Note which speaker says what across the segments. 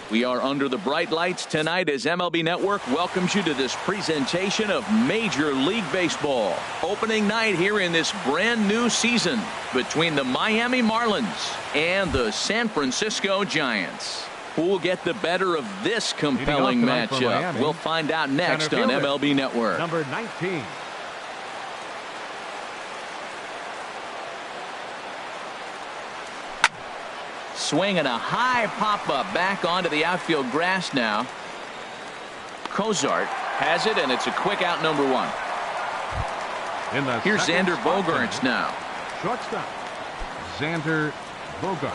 Speaker 1: We are under the bright lights tonight as MLB Network welcomes you to this presentation of Major League Baseball. Opening night here in this brand new season between the Miami Marlins and the San Francisco Giants. Who will get the better of this compelling matchup? We'll find out next on MLB Network.
Speaker 2: Number 19.
Speaker 1: Swinging a high pop-up back onto the outfield grass now. Cozart has it, and it's a quick out, number 1. Here's Xander Bogaerts now.
Speaker 2: Shortstop, Xander Bogaerts.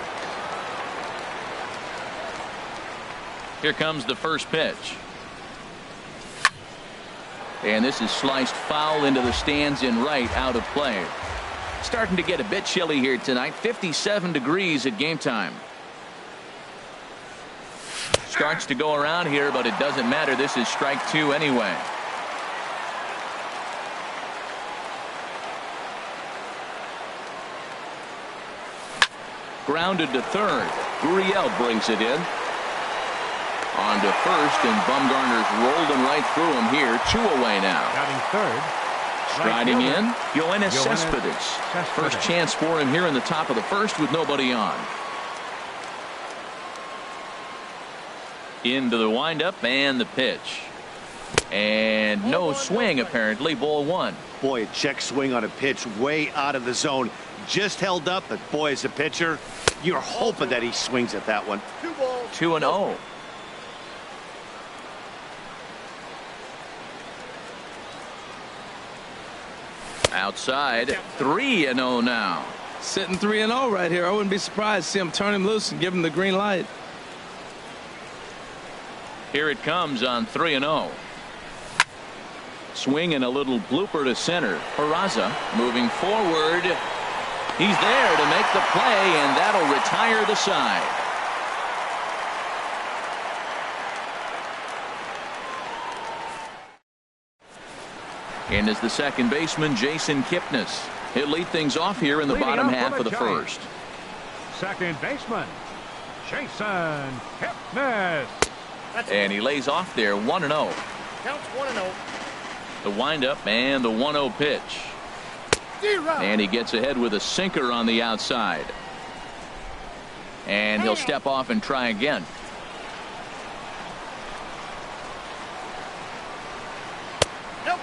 Speaker 1: Here comes the first pitch. And this is sliced foul into the stands in right, out of play. Starting to get a bit chilly here tonight. 57 degrees at game time. Starts to go around here, but it doesn't matter. This is strike 2 anyway. Grounded to third. Gurriel brings it in. On to first, and Bumgarner's rolled him right through him here. 2 away now.
Speaker 2: Batting third.
Speaker 1: Striding in, Yoenis Cespedes. First chance for him here in the top of the first with nobody on. Into the windup and the pitch. And no swing apparently. Ball 1.
Speaker 3: Boy, a check swing on a pitch way out of the zone. Just held up, but boy, as a pitcher, you're hoping that he swings at that one.
Speaker 1: 2-0. Outside, 3-0 now.
Speaker 4: Sitting 3-0 right here. I wouldn't be surprised to see him turn him loose and give him the green light.
Speaker 1: Here it comes on 3-0. Swinging a little blooper to center. Peraza moving forward. He's there to make the play, and that'll retire the side. And as the second baseman, Jason Kipnis. He'll lead things off here in the bottom half of the first.
Speaker 2: Second baseman, Jason Kipnis.
Speaker 1: And he lays off there, 1-0.
Speaker 5: Counts 1-0.
Speaker 1: The windup and the 1-0 pitch. And he gets ahead with a sinker on the outside. And he'll step off and try again.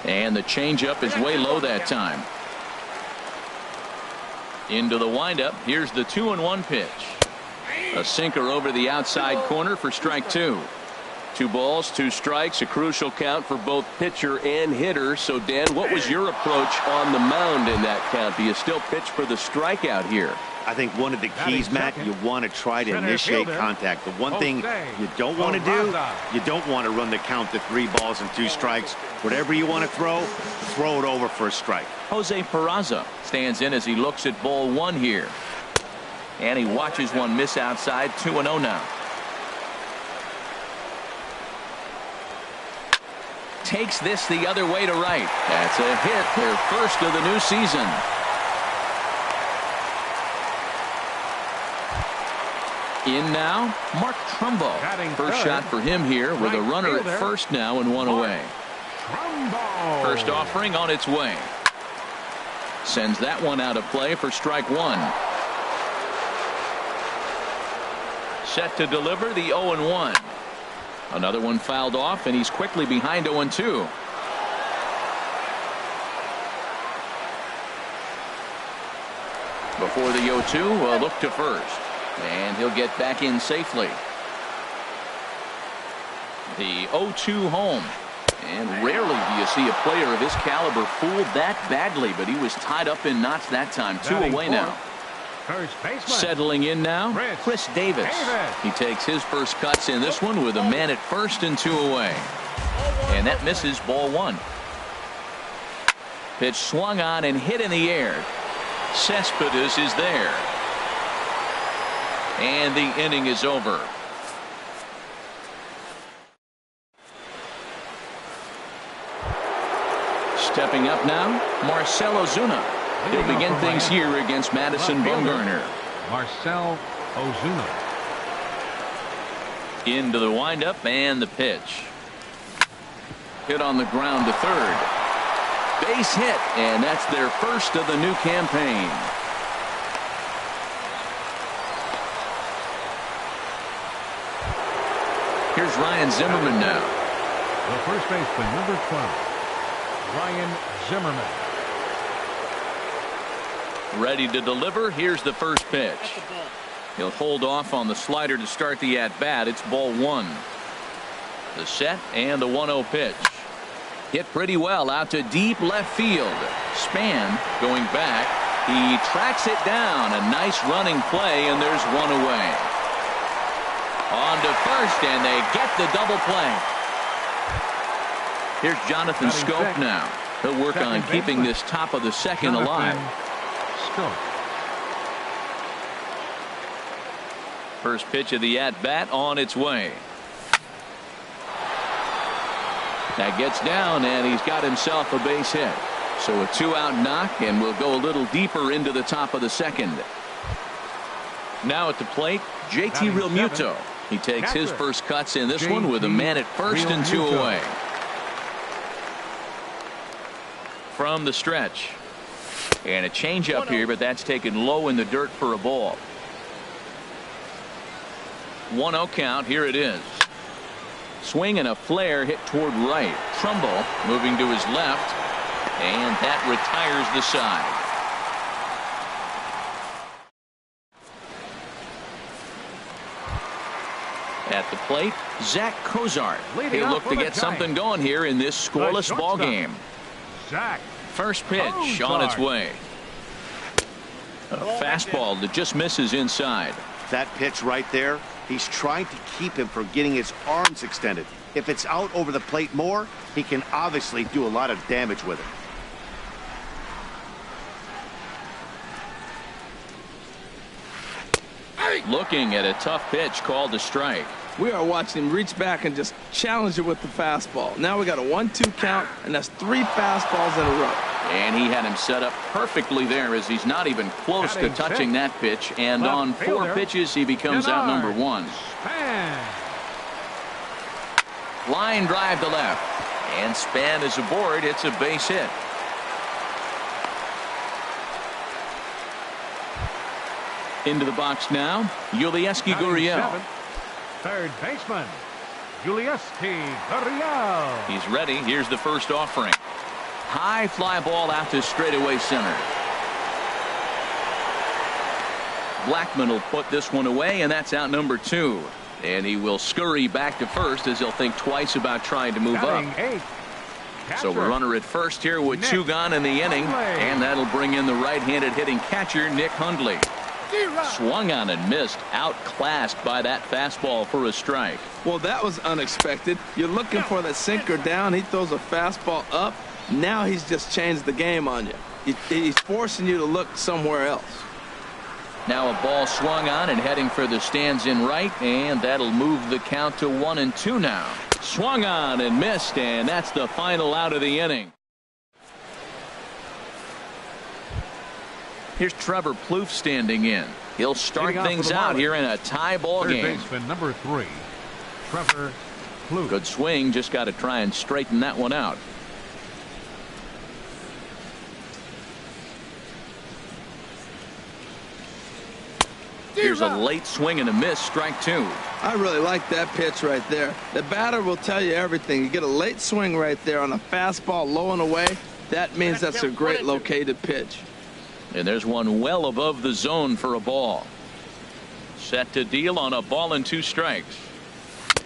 Speaker 1: And the changeup is way low that time. Into the windup. Here's the 2-1 pitch. A sinker over the outside corner for strike 2. 2 balls, 2 strikes, a crucial count for both pitcher and hitter. So, Dan, what was your approach on the mound in that count? Do you still pitch for the strikeout here?
Speaker 3: I think one of the keys, Matt, you want to try to initiate contact. The one thing you don't want to do, you don't want to run the count to 3 balls and 2 strikes. Whatever you want to throw it over for a strike.
Speaker 1: Jose Peraza stands in as he looks at ball 1 here. And he watches one miss outside. 2-0 now. Takes this the other way to right. That's a hit, their first of the new season. In now, Mark Trumbo. First shot for him here with a runner at first now and 1 away. First offering on its way. Sends that one out of play for strike 1. Set to deliver the 0-1. Another one fouled off, and he's quickly behind 0-2. Before the 0-2, a look to first. And he'll get back in safely. The 0-2 home. And rarely do you see a player of his caliber fooled that badly, but he was tied up in knots that time. 2 away now. Settling in now, Chris Davis. He takes his first cuts in this one with a man at first and 2 away. And that misses, ball 1. Pitch swung on and hit in the air. Cespedes is there. And the inning is over. Stepping up now, Marcell Ozuna. He'll begin things here against Madison Bumgarner.
Speaker 2: Marcell Ozuna.
Speaker 1: Into the windup and the pitch. Hit on the ground to third. Base hit, and that's their first of the new campaign. Here's Ryan Zimmerman now.
Speaker 2: The first baseman, number 12, Ryan Zimmerman.
Speaker 1: Ready to deliver. Here's the first pitch. He'll hold off on the slider to start the at-bat. It's ball one. The set and the 1-0 pitch. Hit pretty well out to deep left field. Span going back. He tracks it down. A nice running play, and there's one away. On to first, and they get the double play. Here's Jonathan Scope now. He'll work on keeping this top of the second alive. First pitch of the at-bat on its way. That gets down, and he's got himself a base hit. So a 2-out knock, and we'll go a little deeper into the top of the second. Now at the plate, JT Realmuto. He takes his first cuts in this one with a man at first and 2 away. From the stretch. And a changeup here, but that's taken low in the dirt for a ball. 1-0 count. Here it is. Swing and a flare hit toward right. Trumbull moving to his left, and that retires the side. At the plate, Zach Cozart. He looked to get something going here in this scoreless ball game.
Speaker 2: Zach.
Speaker 1: First pitch on its way. A fastball that just misses inside.
Speaker 3: That pitch right there, he's trying to keep him from getting his arms extended. If it's out over the plate more, he can obviously do a lot of damage with it.
Speaker 1: Looking at a tough pitch called a strike.
Speaker 4: We are watching him reach back and just challenge it with the fastball. Now we got a 1-2 count, and that's 3 fastballs in a row.
Speaker 1: And he had him set up perfectly there, as he's not even close to touching that pitch. And on 4 pitches, he becomes out number 1. Line drive to left. And Span is aboard. It's a base hit. Into the box now, Yulieski Gurriel.
Speaker 2: Third baseman, Yulieski Gurriel.
Speaker 1: He's ready. Here's the first offering. High fly ball out to straightaway center. Blackman will put this one away, and that's out number 2. And he will scurry back to first as he'll think twice about trying to move up. So we're runner at first here with 2 gone in the inning, and that'll bring in the right-handed hitting catcher, Nick Hundley. Swung on and missed, outclassed by that fastball for a strike.
Speaker 4: Well, that was unexpected. You're looking for the sinker down. He throws a fastball up. Now he's just changed the game on you. He's forcing you to look somewhere else.
Speaker 1: Now a ball swung on and heading for the stands in right, and that'll move the count to 1-2 now. Swung on and missed, and that's the final out of the inning. Here's Trevor Plouffe standing in. He'll start things out here in a tie ball game.
Speaker 2: Third baseman number 3, Trevor Plouffe.
Speaker 1: Good swing, just got to try and straighten that one out. Here's a late swing and a miss, strike 2.
Speaker 4: I really like that pitch right there. The batter will tell you everything. You get a late swing right there on a fastball low and away. That means that's a great located pitch.
Speaker 1: And there's one well above the zone for a ball. Set to deal on a ball and 2 strikes.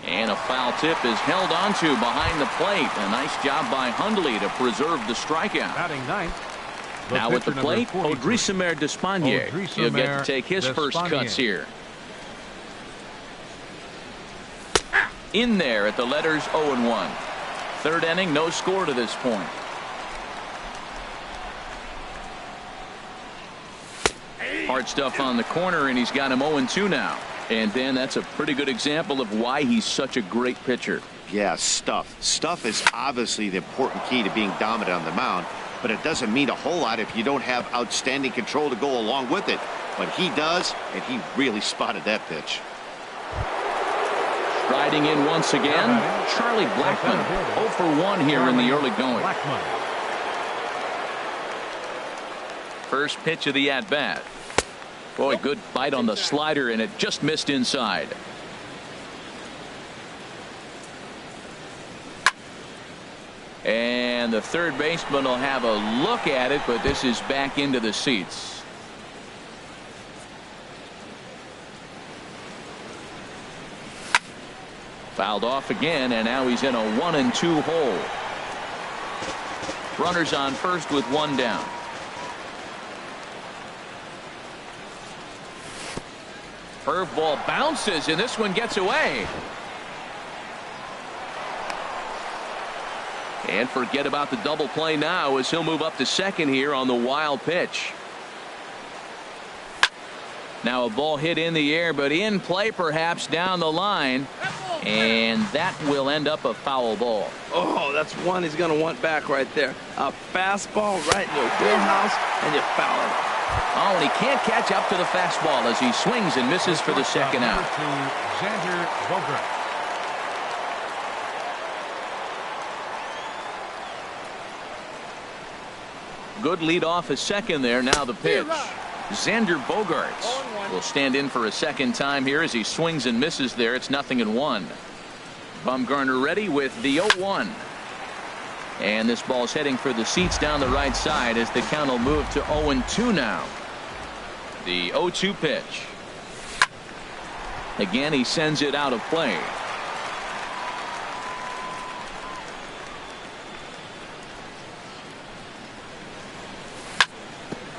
Speaker 1: And a foul tip is held onto behind the plate. A nice job by Hundley to preserve the strikeout.
Speaker 2: Batting ninth.
Speaker 1: Now at the plate, Odrisamer Despaigne. He'll get to take his first cuts here. In there at the letters 0-1. Third inning, no score to this point. Hard stuff on the corner, and he's got him 0-2 now. And then that's a pretty good example of why he's such a great pitcher.
Speaker 3: Yeah, stuff. Stuff is obviously the important key to being dominant on the mound, but it doesn't mean a whole lot if you don't have outstanding control to go along with it. But he does, and he really spotted that pitch.
Speaker 1: Riding in once again, Charlie Blackmon. 0 for 1 here in the early going. First pitch of the at-bat. Boy, good bite on the slider, and it just missed inside. And the third baseman will have a look at it, but this is back into the seats. Fouled off again, and now he's in a 1-2 hole. Runners on first with one down. Curveball bounces, and this one gets away. And forget about the double play now as he'll move up to second here on the wild pitch. Now a ball hit in the air, but in play perhaps down the line. And that will end up a foul ball.
Speaker 4: Oh, that's one he's going to want back right there. A fastball right in your wheelhouse, and you foul it.
Speaker 1: Oh, and he can't catch up to the fastball as he swings and misses for the second out.
Speaker 2: Xander Bogaerts.
Speaker 1: Good lead off a second there. Now the pitch. Xander Bogaerts will stand in for a second time here as he swings and misses there. It's 0-1. Bumgarner ready with the 0-1. And this ball's heading for the seats down the right side as the count will move to 0-2 now. The 0-2 pitch. Again, he sends it out of play.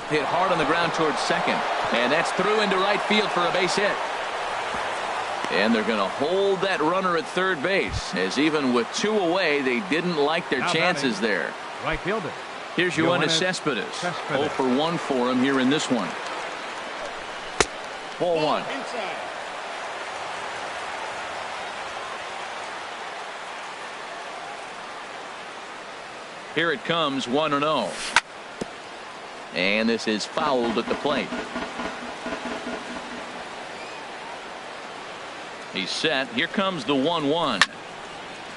Speaker 1: Hit hard on the ground towards second, and that's through into right field for a base hit. And they're going to hold that runner at third base, as even with 2 away, they didn't like their chances there.
Speaker 2: Right fielder.
Speaker 1: Here's Yoenis Cespedes. 0 for 1 for him here in this one. Ball 1. Here it comes, 1-0. And this is fouled at the plate. He's set. Here comes the 1-1.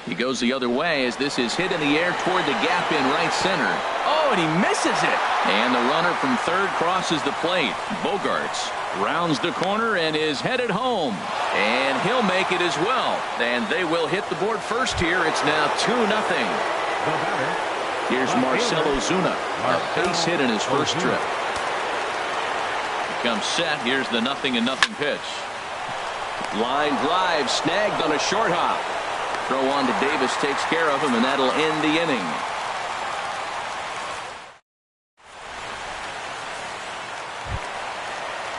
Speaker 1: He goes the other way as this is hit in the air toward the gap in right center. Oh, and he misses it. And the runner from third crosses the plate. Bogaerts rounds the corner and is headed home. And he'll make it as well. And they will hit the board first here. It's now 2-0. Here's Marcell Ozuna, a base hit in his first trip. He comes set. Here's the 0-0 pitch. Line drive snagged on a short hop. Throw on to Davis takes care of him, and that'll end the inning.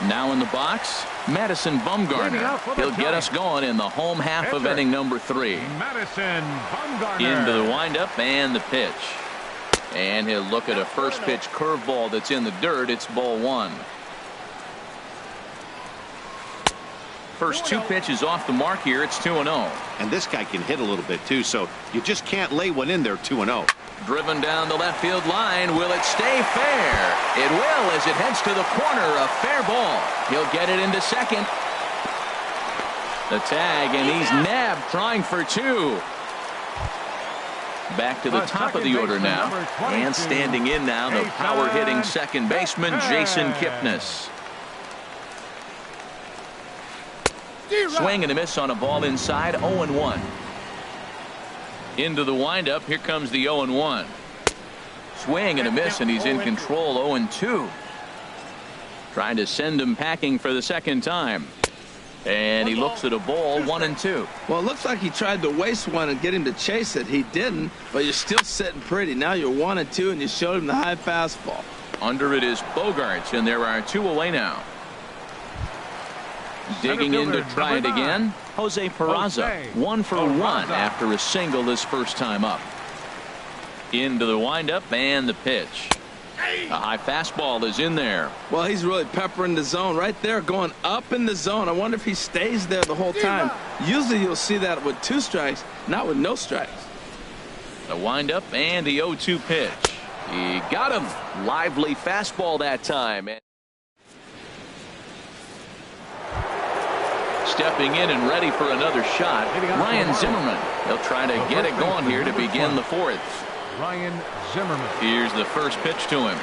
Speaker 1: Now in the box, Madison Bumgarner. He'll get us going in the home half of inning number 3.
Speaker 2: Madison Bumgarner.
Speaker 1: Into the windup and the pitch. And he'll look at a first pitch curveball that's in the dirt. It's ball 1. First 2 pitches off the mark here. It's 2-0.
Speaker 3: And this guy can hit a little bit too, so you just can't lay one in there 2-0.
Speaker 1: Driven down the left field line. Will it stay fair? It will as it heads to the corner. A fair ball. He'll get it into second. The tag, and he's nabbed trying for 2. Back to the top of the order now. And standing in now, the power-hitting second baseman, Jason Kipnis. Swing and a miss on a ball inside, 0-1. Into the windup, here comes the 0-1. Swing and a miss, and he's in control, 0-2. Trying to send him packing for the second time. And he looks at a ball, 1-2.
Speaker 4: Well, it looks like he tried to waste one and get him to chase it. He didn't, but you're still sitting pretty. Now you're 1-2, and you showed him the high fastball.
Speaker 1: Under it is Bogaerts, and there are 2 away now. Digging in to try it again, Jose Peraza. 1 for 1 after a single his first time up. Into the windup and the pitch. A high fastball is in there.
Speaker 4: Well, he's really peppering the zone right there, going up in the zone. I wonder if he stays there the whole time. Usually you'll see that with 2 strikes, not with no strikes.
Speaker 1: The windup and the 0-2 pitch. He got him. Lively fastball that time. stepping in and ready for another shot. Ryan Zimmerman. He'll try to get it going here to begin the fourth.
Speaker 2: Ryan Zimmerman.
Speaker 1: Here's the first pitch to him.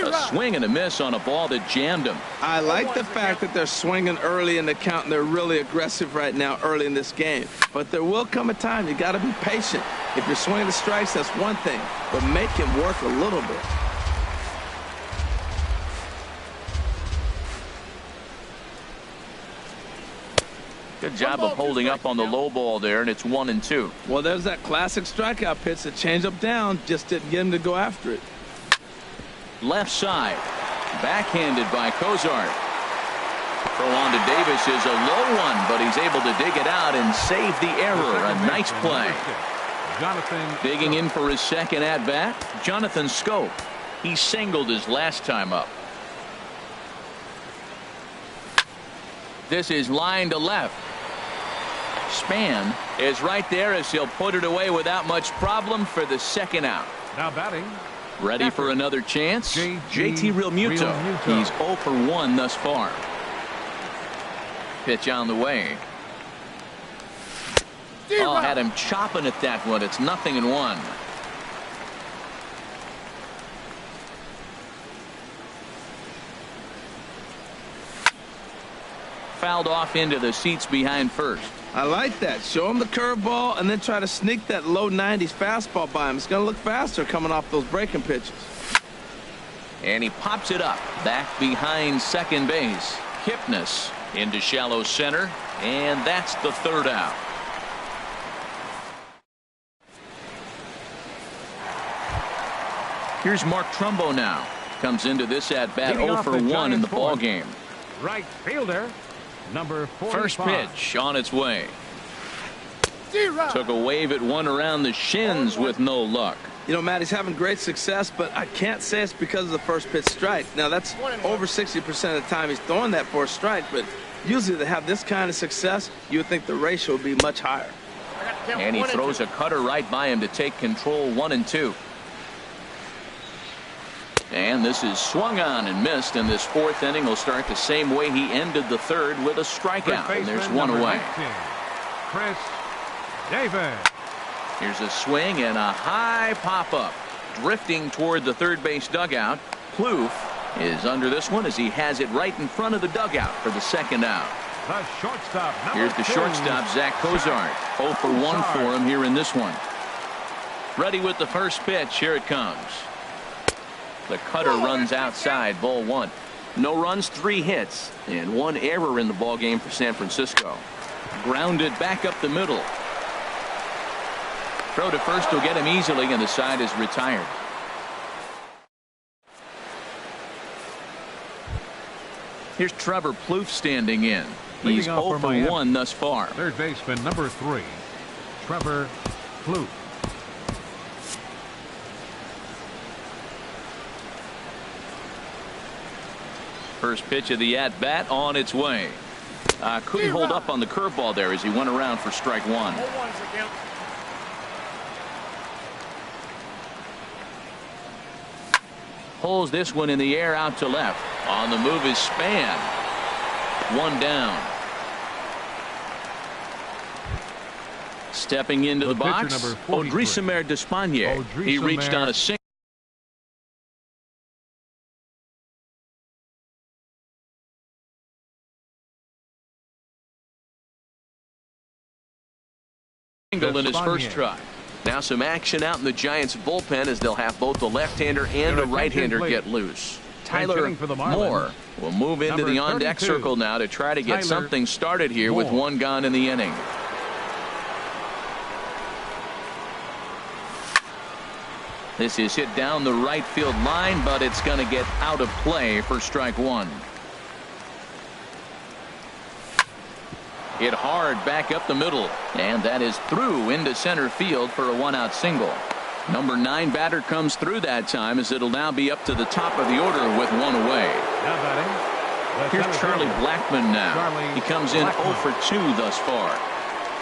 Speaker 1: A swing and a miss on a ball that jammed him.
Speaker 4: I like the fact that they're swinging early in the count and they're really aggressive right now early in this game. But there will come a time you got to be patient. If you're swinging the strikes, that's one thing, but make him work a little bit.
Speaker 1: Good job of holding up on the low ball there, and it's 1-2.
Speaker 4: Well, there's that classic strikeout pitch, the changeup down, just didn't get him to go after it.
Speaker 1: Left side, backhanded by Cozart. Throw on to Davis is a low one, but he's able to dig it out and save the error. A nice play. Digging in for his second at bat, Jonathan Scope. He singled his last time up. This is line to left. Span is right there as he'll put it away without much problem for the second out.
Speaker 2: Now batting.
Speaker 1: Ready for another chance? JT Realmuto. He's 0 for 1 thus far. Pitch on the way. Oh, had him chopping at that one. It's 0-1. Fouled off into the seats behind first.
Speaker 4: I like that. Show him the curveball and then try to sneak that low 90s fastball by him. It's going to look faster coming off those breaking pitches.
Speaker 1: And he pops it up back behind second base. Kipnis into shallow center, and that's the third out. Here's Mark Trumbo now. Comes into this at bat 0 for 1 in the ball game.
Speaker 2: Right fielder. Number 45.
Speaker 1: First pitch on its way. Took a wave at one around the shins with no luck.
Speaker 4: You know, Matt, he's having great success, but I can't say it's because of the first pitch strike. Now, that's over 60% of the time he's throwing that for a strike, but usually to have this kind of success, you would think the ratio would be much higher.
Speaker 1: And he throws a cutter right by him to take control. 1-2. And this is swung on and missed, and this fourth inning will start the same way he ended the third with a strikeout, and there's one away.
Speaker 2: 19, Chris Davis.
Speaker 1: Here's a swing and a high pop-up. Drifting toward the third base dugout. Plouffe is under this one as he has it right in front of the dugout for the second out.
Speaker 2: The shortstop.
Speaker 1: Here's the shortstop, Zach Cozart. 0 for 1 for him here in this one. Ready with the first pitch. Here it comes. The cutter runs outside, ball 1. No runs, 3 hits, and 1 error in the ball game for San Francisco. Grounded back up the middle. Throw to first will get him easily, and the side is retired. Here's Trevor Plouffe standing in. He's 0 for 1 thus far.
Speaker 2: Third baseman number 3, Trevor Plouffe.
Speaker 1: First pitch of the at-bat on its way. Couldn't hold up on the curveball there as he went around for strike 1. Pulls this one in the air out to left. On the move is Span. 1 down. Stepping into the box, Odrisamer Despaigne. He reached on a single. In his first try. Now some action out in the Giants bullpen as they'll have both the left-hander and a right-hander get loose. Tyler Moore will move into the on-deck circle now to try to get something started here with 1 gone in the inning. This is hit down the right field line, but it's going to get out of play for strike 1. Hit hard back up the middle, and that is through into center field for a 1-out single. Number 9 batter comes through that time as it'll now be up to the top of the order with 1 away. Here's Charlie Blackmon now. He comes in 0 for 2 thus far.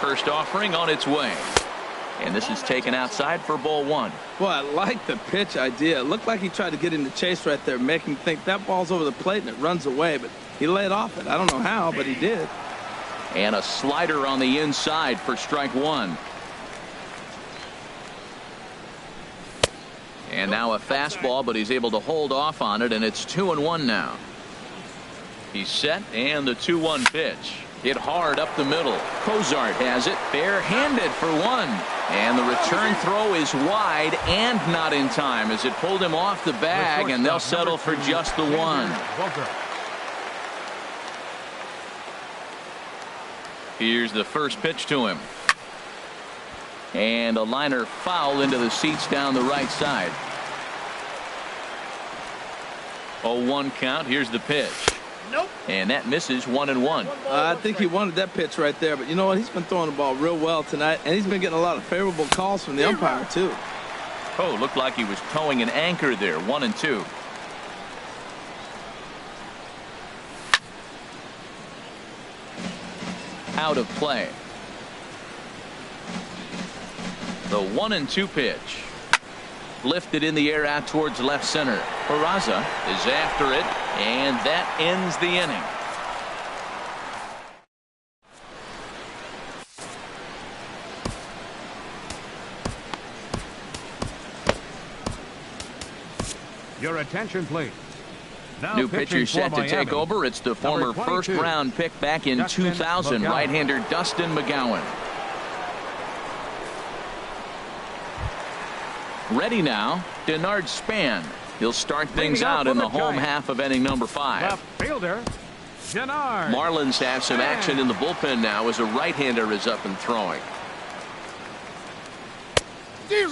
Speaker 1: First offering on its way. And this is taken outside for ball 1.
Speaker 4: Well, I like the pitch idea. It looked like he tried to get him to chase right there, make him think that ball's over the plate and it runs away. But He laid off it. I don't know how, but he did.
Speaker 1: And a slider on the inside for strike one. And now a fastball, but he's able to hold off on it, and it's 2-1 now. He's set, and the 2-1 pitch. Hit hard up the middle. Cozart has it, barehanded for one. And the return throw is wide and not in time as it pulled him off the bag, and they'll settle for just the one. Here's the first pitch to him. And a liner foul into the seats down the right side. 0-1 count. Here's the pitch.
Speaker 5: Nope.
Speaker 1: And that misses 1-1.
Speaker 4: I think he wanted that pitch right there, but you know what? He's been throwing the ball real well tonight, and he's been getting a lot of favorable calls from the umpire, too.
Speaker 1: Oh, looked like he was towing an anchor there. 1-2. Out of play. The 1-2 pitch. Lifted in the air out towards left center. Peraza is after it, and that ends the inning.
Speaker 2: Your attention, please. Now
Speaker 1: New pitcher set to
Speaker 2: Miami,
Speaker 1: take over. It's the former first-round pick back in 2000, right-hander Dustin McGowan. Ready now, Denard Span. He'll start things out in the home half of inning number 5.
Speaker 2: Left fielder, Denard.
Speaker 1: Marlins have some action in the bullpen now as a right-hander is up and throwing.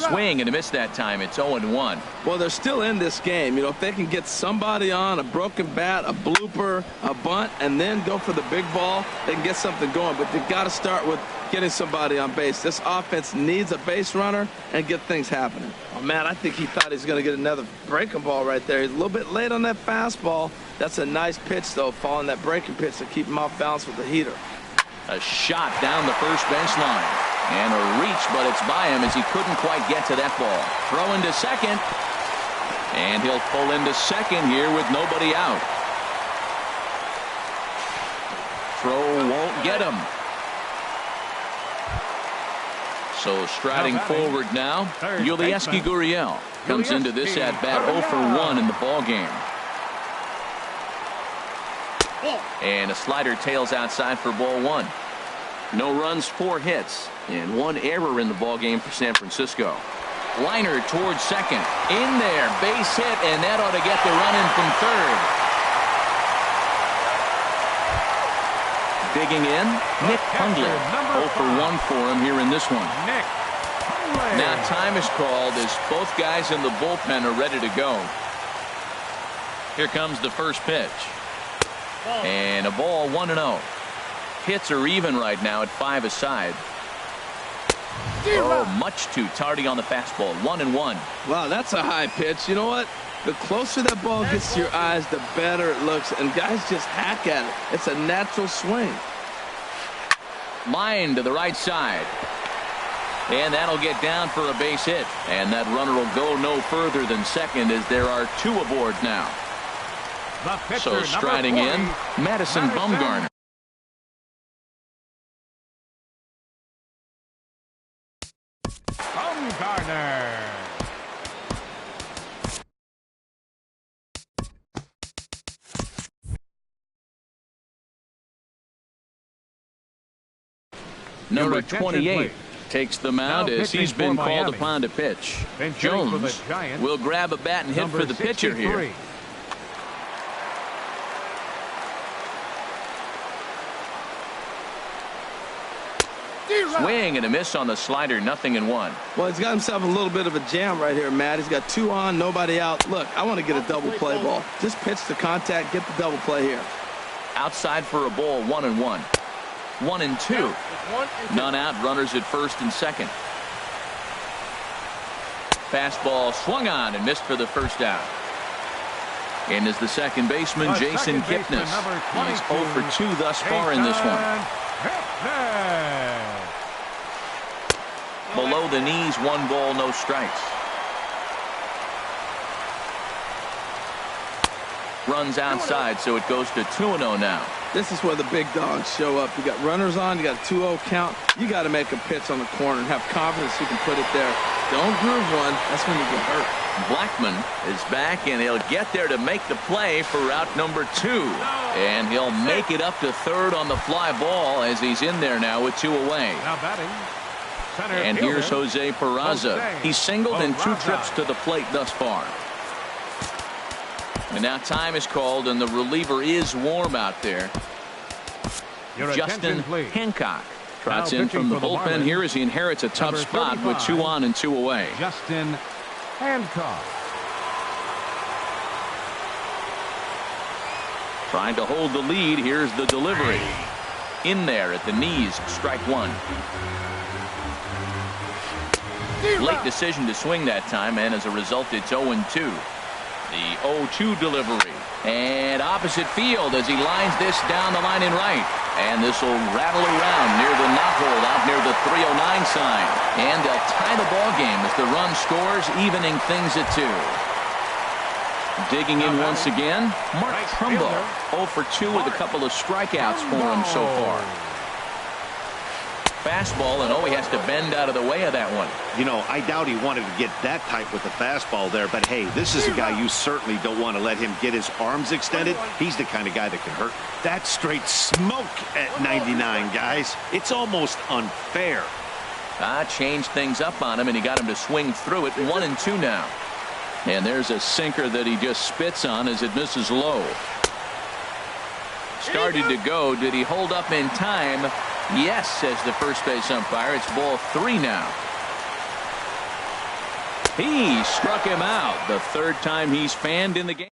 Speaker 1: Swing and a miss that time. It's 0-1.
Speaker 4: Well, they're still in this game. You know, if they can get somebody on a broken bat, a blooper, a bunt, and then go for the big ball, they can get something going. But they've got to start with getting somebody on base. This offense needs a base runner and get things happening. Oh, man, I think he thought he was going to get another breaking ball right there. He's a little bit late on that fastball. That's a nice pitch, though, following that breaking pitch to keep him off balance with the heater.
Speaker 1: A shot down the first base line. And a reach, but it's by him as he couldn't quite get to that ball. Throw into second. And he'll pull into second here with nobody out. Throw won't get him. So striding forward now, Yulieski Gurriel comes into this at bat 0 for 1 in the ball game. And a slider tails outside for ball 1. No runs, 4 hits, and 1 error in the ball game for San Francisco. Liner towards second. In there, base hit, and that ought to get the run in from third. Digging in, Nick Hundley. 0 for 1 for him here in this one. Now time is called as both guys in the bullpen are ready to go. Here comes the first pitch. And a ball, 1-0. Hits are even right now at 5 aside. Oh, much too tardy on the fastball. 1-1.
Speaker 4: Wow, that's a high pitch. You know what? The closer that ball gets to your eyes, the better it looks. And guys just hack at it. It's a natural swing.
Speaker 1: Line to the right side. And that'll get down for a base hit. And that runner will go no further than second as there are 2 aboard now. So striding in, Madison Bumgarner.
Speaker 2: Bumgarner.
Speaker 1: Number 28 takes the mound as he's been called upon to pitch. Jones will grab a bat and hit for the pitcher here. Swing and a miss on the slider. 0-1.
Speaker 4: Well, he's got himself a little bit of a jam right here, Matt. He's got 2 on, nobody out. Look, I want to get a double play ball. Just pitch the contact, get the double play here.
Speaker 1: Outside for a ball. 1-1. 1-2. None out. Runners at first and second. Fastball swung on and missed for the first out. And is the second baseman, Jason Kipnis. He's 0 for 2 thus far in this one. Below the knees, 1 ball, no strikes. Runs outside, so it goes to 2-0 now.
Speaker 4: This is where the big dogs show up. You got runners on, you got a 2-0 count. You got to make a pitch on the corner and have confidence you can put it there. Don't groove one. That's when you get hurt.
Speaker 1: Blackman is back, and he'll get there to make the play for route number 2. And he'll make it up to third on the fly ball as he's in there now with 2 away.
Speaker 2: Now batting. Center
Speaker 1: And
Speaker 2: fielder,
Speaker 1: here's Jose Peraza. He's singled in 2 trips to the plate thus far. And now time is called, and the reliever is warm out there.
Speaker 2: Your
Speaker 1: Justin
Speaker 2: attention, please.
Speaker 1: Hancock trots
Speaker 2: Now
Speaker 1: in from the
Speaker 2: pitching for the
Speaker 1: bullpen
Speaker 2: Marlins,
Speaker 1: here as he inherits a tough
Speaker 2: number
Speaker 1: spot
Speaker 2: 35,
Speaker 1: with 2 on and 2 away.
Speaker 2: Justin Hancock.
Speaker 1: Trying to hold the lead. Here's the delivery. In there at the knees, strike 1. Late decision to swing that time, and as a result, it's 0-2. The 0-2 delivery. And opposite field as he lines this down the line in right. And this will rattle around near the knot hole out near the 309 sign. And they'll tie the ball game as the run scores, evening things at 2. Digging in once again, Mark Trumbo. 0 for 2 with a couple of strikeouts for him so far. Fastball, and he has to bend out of the way of that one.
Speaker 3: You know, I doubt he wanted to get that type with the fastball there, but hey, this is a guy you certainly don't want to let him get his arms extended. He's the kind of guy that can hurt. That's straight smoke at 99, guys. It's almost unfair.
Speaker 1: Changed things up on him, and he got him to swing through it. 1-2 now. And there's a sinker that he just spits on as it misses low. Started to go. Did he hold up in time? Yes, says the first base umpire. It's ball 3 now. He struck him out. The 3rd time he's fanned in the game.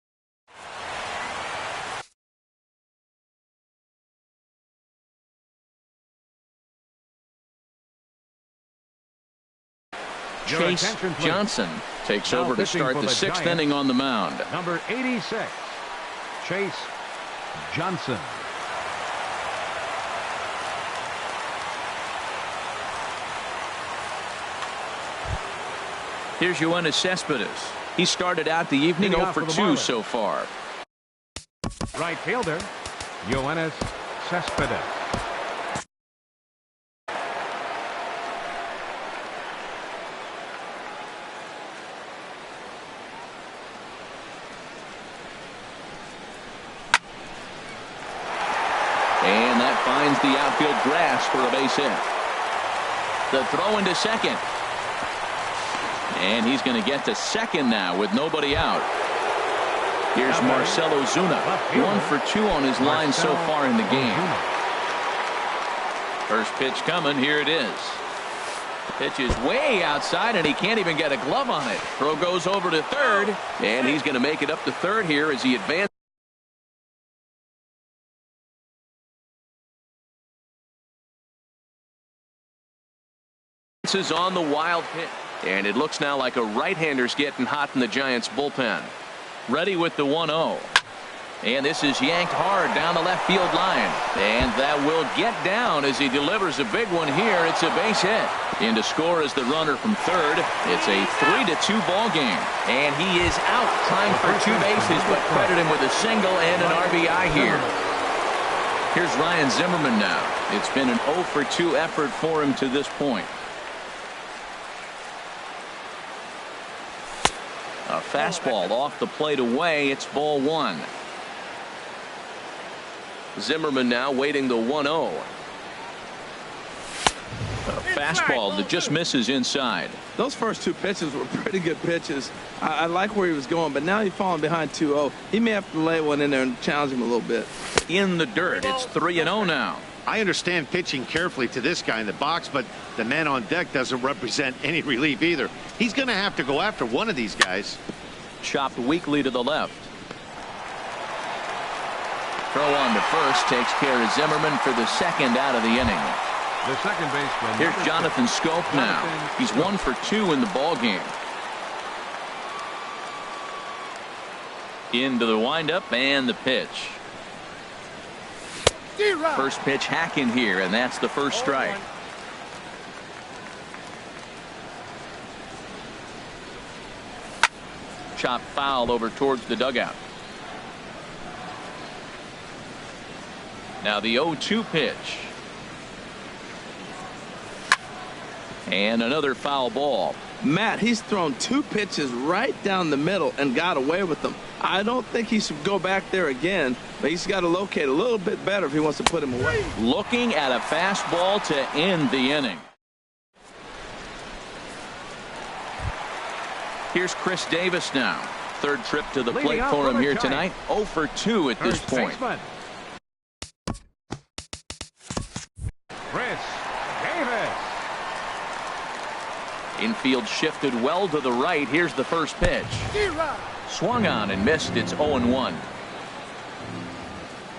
Speaker 1: Chase Johnson takes over to start the 6th inning on the mound.
Speaker 2: Number 86, Chase Johnson.
Speaker 1: Here's Yoenis Cespedes. He started out the evening 0 for 2 so far.
Speaker 2: Right fielder, Yoenis Cespedes.
Speaker 1: And that finds the outfield grass for a base hit. The throw into second. And he's going to get to second now with nobody out. Here's Marcell Ozuna. 1 for 2 on his line so far in the game. First pitch coming. Here it is. Pitch is way outside, and he can't even get a glove on it. Throw goes over to third, and he's going to make it up to third here as he advances. On the wild pitch. And it looks now like a right-hander's getting hot in the Giants bullpen. Ready with the 1-0. And this is yanked hard down the left field line. And that will get down as he delivers a big one here. It's a base hit. In to score is the runner from third. It's a 3-2 ball game. And he is out trying for 2 bases, but credit him with a single and an RBI here. Here's Ryan Zimmerman now. It's been an 0 for 2 effort for him to this point. A fastball off the plate away. It's ball 1. Zimmerman now waiting the 1-0. A fastball that just misses inside.
Speaker 4: Those first 2 pitches were pretty good pitches. I like where he was going, but now he's falling behind 2-0. He may have to lay one in there and challenge him a little bit.
Speaker 1: In the dirt. It's 3-0 now.
Speaker 3: I understand pitching carefully to this guy in the box, but the man on deck doesn't represent any relief either. He's going to have to go after one of these guys.
Speaker 1: Chopped weakly to the left. Throw on to first takes care of Zimmerman for the 2nd out of the inning.
Speaker 2: The second baseman.
Speaker 1: Here's Jonathan Scope now. He's 1 for 2 in the ball game. Into the windup and the pitch. First pitch hacking here, and that's the first strike. Chop foul over towards the dugout. Now the 0-2 pitch. And another foul ball.
Speaker 4: Matt, he's thrown 2 pitches right down the middle and got away with them. I don't think he should go back there again, but he's got to locate a little bit better if he wants to put him away.
Speaker 1: Looking at a fastball to end the inning. Here's Chris Davis now. Third trip to the plate for him here tonight. 0 for 2 at this point.
Speaker 2: Chris Davis.
Speaker 1: Infield shifted well to the right. Here's the first pitch. Swung on and missed. It's 0-1.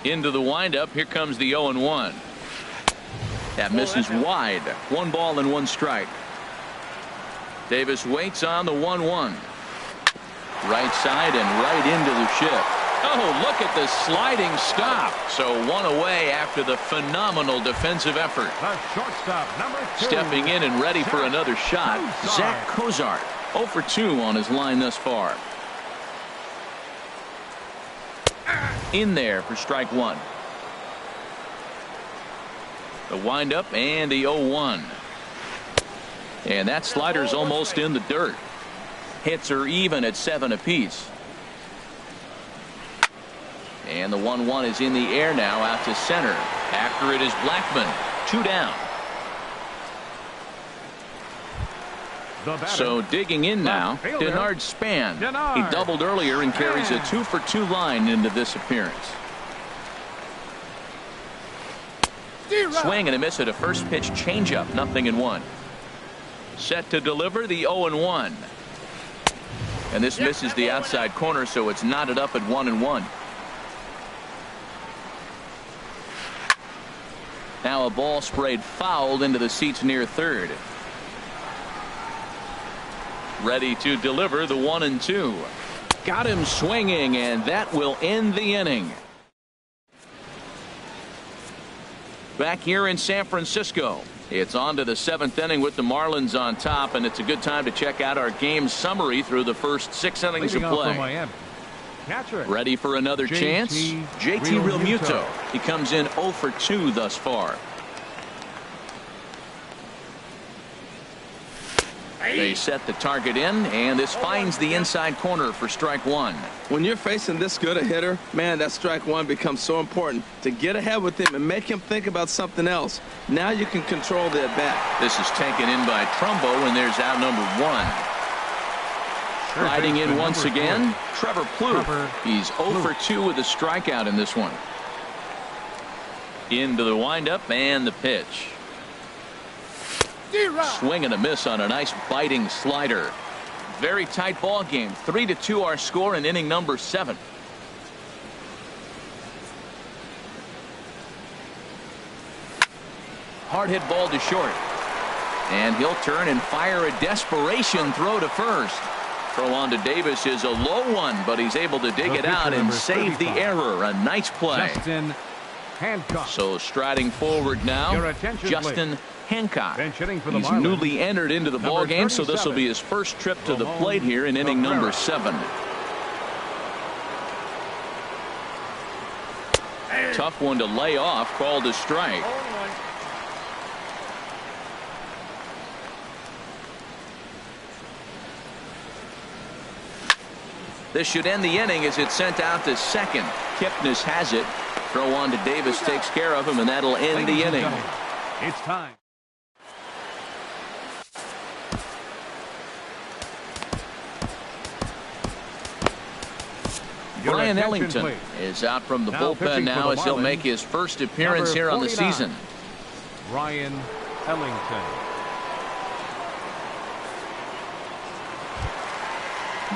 Speaker 1: Into the windup. Here comes the 0-1. That misses wide. 1 ball and 1 strike. Davis waits on the 1-1. Right side and right into the shift. Oh, look at the sliding stop. So 1 away after the phenomenal defensive effort.
Speaker 2: The shortstop, number 2.
Speaker 1: Stepping in and ready for another shot. Zach Cozart, 0 for 2 on his line thus far. In there for strike 1. The windup and the 0-1. And that slider's almost in the dirt. Hits are even at 7 apiece. And the 1-1 is in the air now out to center. After it is Blackman. 2 down. So digging in now, Denard Span. He doubled earlier and carries a 2 for 2 line into this appearance. Swing and a miss at a first pitch changeup. 0-1. Set to deliver the 0-1. And this misses the outside corner, so it's knotted up at 1-1. Now a ball sprayed fouled into the seats near third. Ready to deliver the 1-2. Got him swinging, and that will end the inning. Back here in San Francisco, it's on to the 7th inning with the Marlins on top, and it's a good time to check out our game summary through the first 6 innings of play. Ready for another chance? JT Realmuto. He comes in 0 for 2 thus far. They set the target in, and this finds the inside corner for strike 1.
Speaker 4: When you're facing this good a hitter, man, that strike 1 becomes so important to get ahead with him and make him think about something else. Now you can control the at-bat.
Speaker 1: This is taken in by Trumbo, and there's out number 1. Riding in once again, Trevor Plouffe. He's 0 for 2 with a strikeout in this one. Into the windup and the pitch. Swing and a miss on a nice biting slider. Very tight ball game. 3-2 our score in inning number 7. Hard hit ball to short. And he'll turn and fire a desperation throw to first. Throw on to Davis is a low one, but he's able to dig it out and save the error. A nice play. So striding forward now, Justin Hancock. He's newly entered into the ball game, so this will be his first trip to the plate here in inning number 7. Tough one to lay off, called a strike. This should end the inning as it's sent out to second. Kipnis has it. Throw on to Davis, takes care of him, and that'll end the inning.
Speaker 2: It's time.
Speaker 1: Brian Ellington is out from the bullpen now as he'll make his first appearance here on the season.
Speaker 2: Brian Ellington.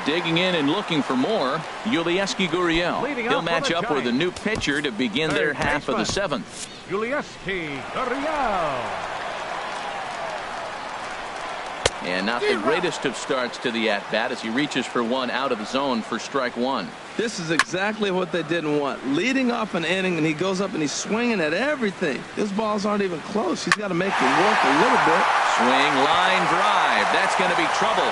Speaker 1: Digging in and looking for more, Yulieski Gurriel. He'll match up with a new pitcher to begin their half of the 7th.
Speaker 2: Yulieski Gurriel.
Speaker 1: And not the greatest of starts to the at-bat as he reaches for one out of the zone for strike 1.
Speaker 4: This is exactly what they didn't want. Leading off an inning, and he goes up and he's swinging at everything. His balls aren't even close. He's got to make it work a little bit.
Speaker 1: Swing, line drive. That's going to be trouble.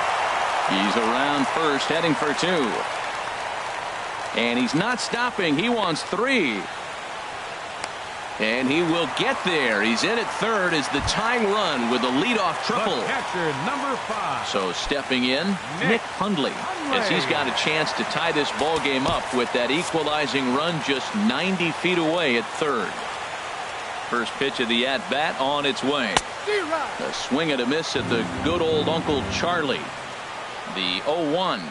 Speaker 1: He's around first, heading for 2. And he's not stopping. He wants 3. And he will get there. He's in at third as the tying run with a leadoff triple.
Speaker 2: The catcher, number 5.
Speaker 1: So stepping in, Nick Hundley, as he's got a chance to tie this ball game up with that equalizing run just 90 feet away at third. First pitch of the at-bat on its way. A swing and a miss at the good old Uncle Charlie. The 0-1.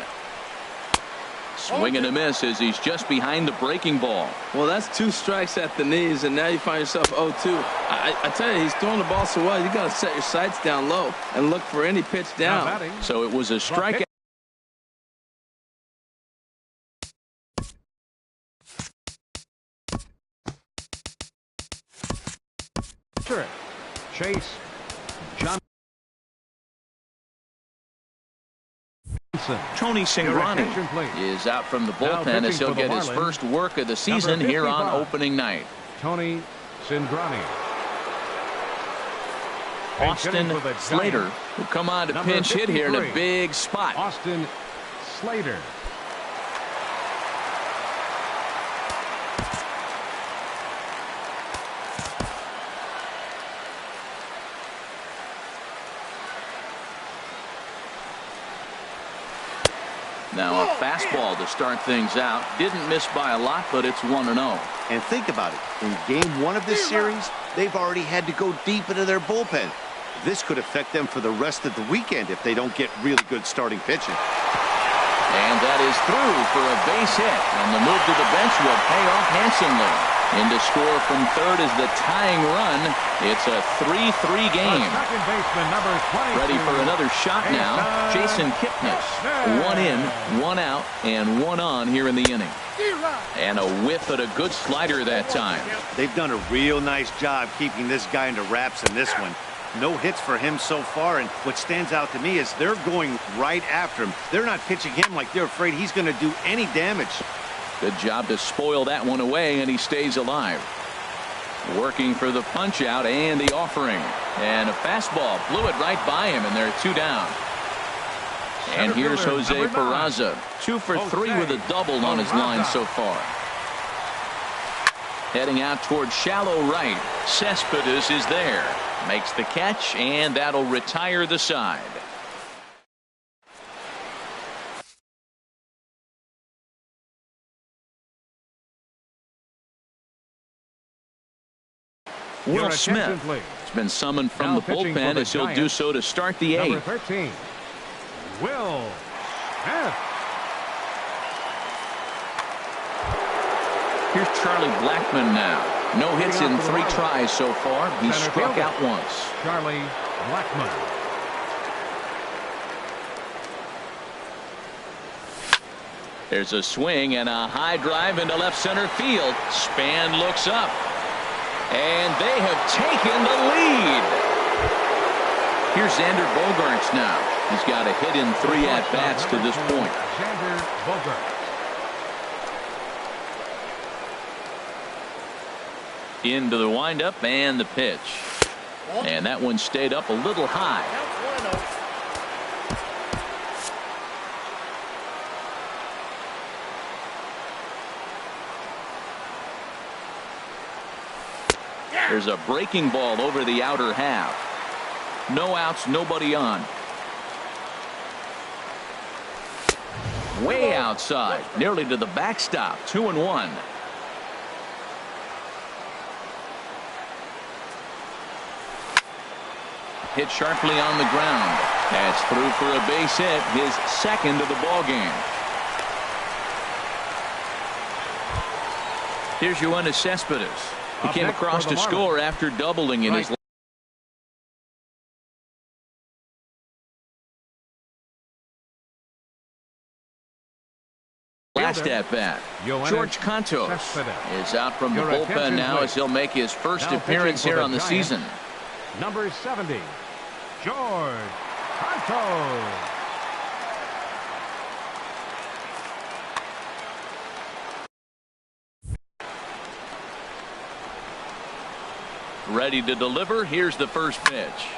Speaker 1: Swing and a miss as he's just behind the breaking ball.
Speaker 4: Well, that's 2 strikes at the knees, and now you find yourself 0-2. I tell you, he's throwing the ball so well, you got to set your sights down low and look for any pitch down.
Speaker 1: So it was a strikeout.
Speaker 2: Chase Johnson.
Speaker 1: Tony Cingrani is out from the bullpen as he'll get his first work of the season here on opening night.
Speaker 2: Tony Cingrani.
Speaker 1: Austin Slater will come on to pinch hit here in a big spot.
Speaker 2: Austin Slater.
Speaker 1: Now a fastball to start things out. Didn't miss by a lot, but it's 1-0.
Speaker 3: And think about it. In game 1 of this series, they've already had to go deep into their bullpen. This could affect them for the rest of the weekend if they don't get really good starting pitching.
Speaker 1: And that is through for a base hit. And the move to the bench will pay off handsomely. In to score from third is the tying run. It's a 3-3 game.
Speaker 2: Second baseman, number 22.
Speaker 1: Ready for another shot now. Jason Kipnis. 1 in, 1 out, and 1 on here in the inning. And a whiff at a good slider that time.
Speaker 3: They've done a real nice job keeping this guy into wraps in this one. No hits for him so far, and what stands out to me is they're going right after him. They're not pitching him like they're afraid he's going to do any damage.
Speaker 1: Good job to spoil that one away, and he stays alive. Working for the punch out and the offering. And a fastball blew it right by him, and they're 2 down. And here's Jose Peraza. 2 for 3 with a double on his line so far. Heading out towards shallow right. Cespedes is there. Makes the catch, and that'll retire the side. Will Smith has been summoned from the bullpen as he'll do so to start the 8th.
Speaker 2: Number 13, Will Smith.
Speaker 1: Here's Charlie Blackmon now. No hits in 3 tries so far. He's struck out once.
Speaker 2: Charlie Blackmon.
Speaker 1: There's a swing and a high drive into left center field. Span looks up. And they have taken the lead. Here's Xander Bogaerts now. He's got a hit in 3 at-bats to this point.
Speaker 2: Xander Bogaerts.
Speaker 1: Into the windup and the pitch. And that one stayed up a little high. There's a breaking ball over the outer half. No outs, nobody on. Way outside, nearly to the backstop. 2-1. Hit sharply on the ground. That's through for a base hit, his 2nd of the ball game. Here's Yoenis Cespedes. He came across to score after doubling in his last at bat. George Cantos is out from the bullpen now as he'll make his first appearance here on the season.
Speaker 2: Number 70, George Cantos.
Speaker 1: Ready to deliver. Here's the first pitch.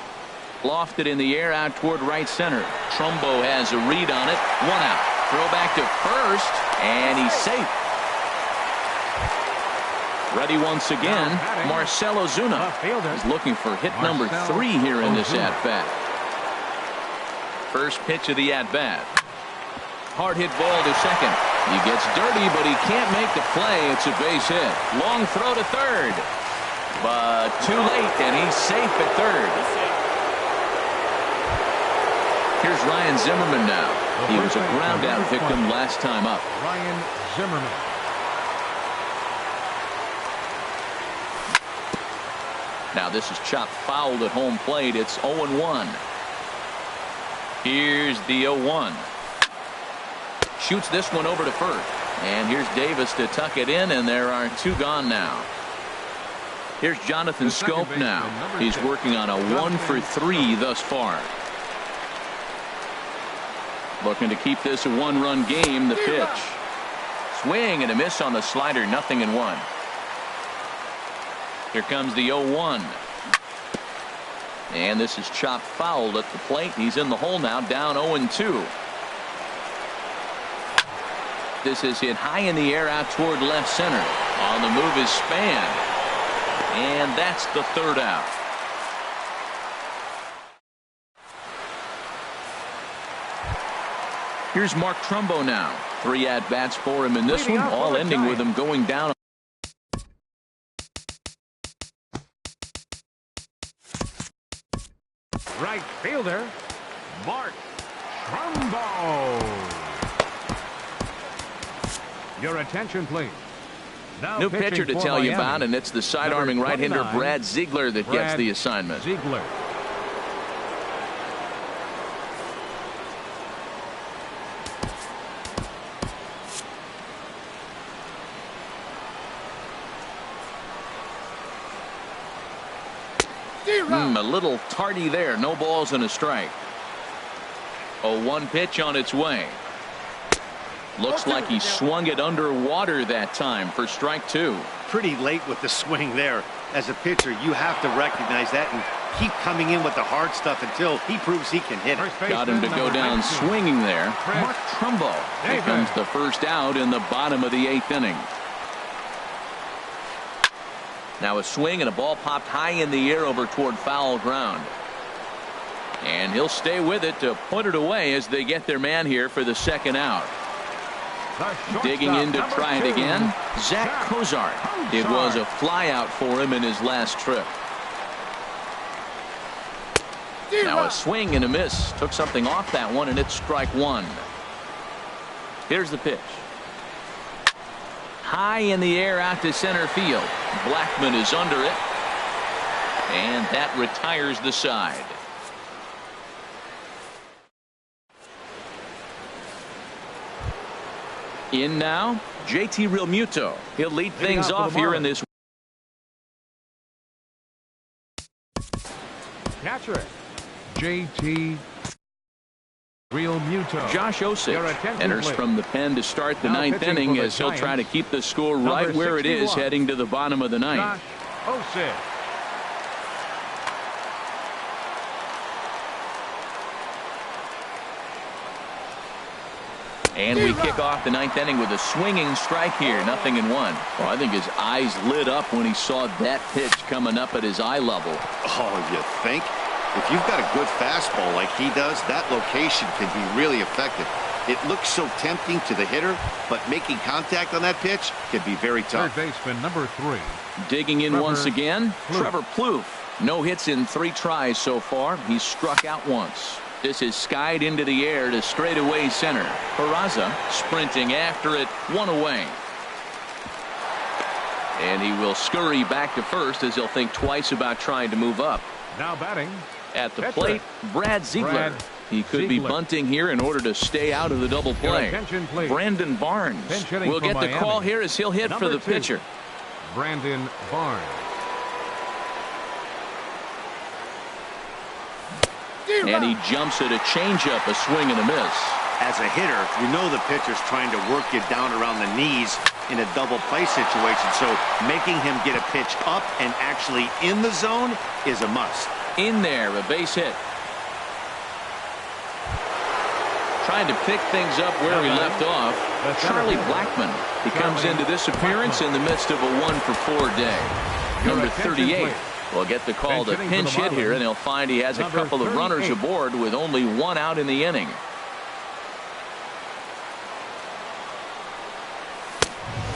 Speaker 1: Lofted in the air out toward right center. Trumbo has a read on it. 1 out. Throw back to first, and he's safe. Ready once again, Marcell Ozuna is looking for hit number 3 here in this at-bat. First pitch of the at-bat. Hard hit ball to second. He gets dirty, but he can't make the play. It's a base hit. Long throw to third. But too late, and he's safe at third. Here's Ryan Zimmerman now. He was a ground-out victim last time up.
Speaker 2: Ryan Zimmerman.
Speaker 1: Now this is chopped fouled at home plate. It's 0-1. Here's the 0-1. Shoots this one over to first. And here's Davis to tuck it in, and there are 2 gone now. Here's Jonathan Scope now. He's working on a 1 for 3 thus far. Looking to keep this a 1-run game. The pitch. Swing and a miss on the slider. 0-1. Here comes the 0-1. And this is chopped fouled at the plate. He's in the hole now, down 0-2. This is hit high in the air out toward left center. On the move is Span. And that's the 3rd out. Here's Mark Trumbo now. 3 at-bats for him in this one, all ending with him going down.
Speaker 2: Right fielder, Mark Trumbo. Your attention, please. Now
Speaker 1: New pitcher to tell you about, and it's the side-arming right-hander Brad Ziegler that gets the assignment.
Speaker 2: Ziegler.
Speaker 1: A little tardy there. No balls and a strike. 0-1 pitch on its way. Looks like he swung it underwater that time for strike 2.
Speaker 3: Pretty late with the swing there. As a pitcher, you have to recognize that and keep coming in with the hard stuff until he proves he can hit it.
Speaker 1: Got him to go down swinging there. Mark Trumbo. Here comes the first out in the bottom of the 8th inning. Now a swing and a ball popped high in the air over toward foul ground. And he'll stay with it to put it away as they get their man here for the 2nd out. Digging in to try it again, Zach Cozart. It was a fly out for him in his last trip. Now a swing and a miss. Took something off that one, and it's strike 1. Here's the pitch. High in the air out to center field. Blackman is under it. And that retires the side. In now, JT Realmuto. He'll lead things off here in this.
Speaker 2: Catcher, JT Realmuto.
Speaker 1: Josh Osich enters from the pen to start the 9th inning as he'll try to keep the score right where it is heading to the bottom of the 9th.
Speaker 2: Josh Osich.
Speaker 1: And we kick off the 9th inning with a swinging strike here. 0-1. Well, I think his eyes lit up when he saw that pitch coming up at his eye level.
Speaker 3: Oh, you think? If you've got a good fastball like he does, that location can be really effective. It looks so tempting to the hitter, but making contact on that pitch can be very tough.
Speaker 2: Third baseman number 3.
Speaker 1: Digging in once again, Trevor Plouffe. No hits in 3 tries so far. He's struck out once. This is skied into the air to straightaway center. Peraza sprinting after it, 1 away. And he will scurry back to first as he'll think twice about trying to move up.
Speaker 2: Now batting
Speaker 1: at the plate, Brad Ziegler. He could be bunting here in order to stay out of the double play. Brandon Barnes will get the call here as he'll hit for the pitcher.
Speaker 2: Brandon Barnes.
Speaker 1: And he jumps at a changeup, a swing and a miss.
Speaker 3: As a hitter, you know the pitcher's trying to work you down around the knees in a double play situation, so making him get a pitch up and actually in the zone is a must.
Speaker 1: In there, a base hit. Trying to pick things up where he left off. Charlie Blackmon. He comes into this appearance in the midst of a 1-for-4 day. Number 38 will get the call to pinch hit here, and he'll find he has a couple of runners aboard with only one out in the inning.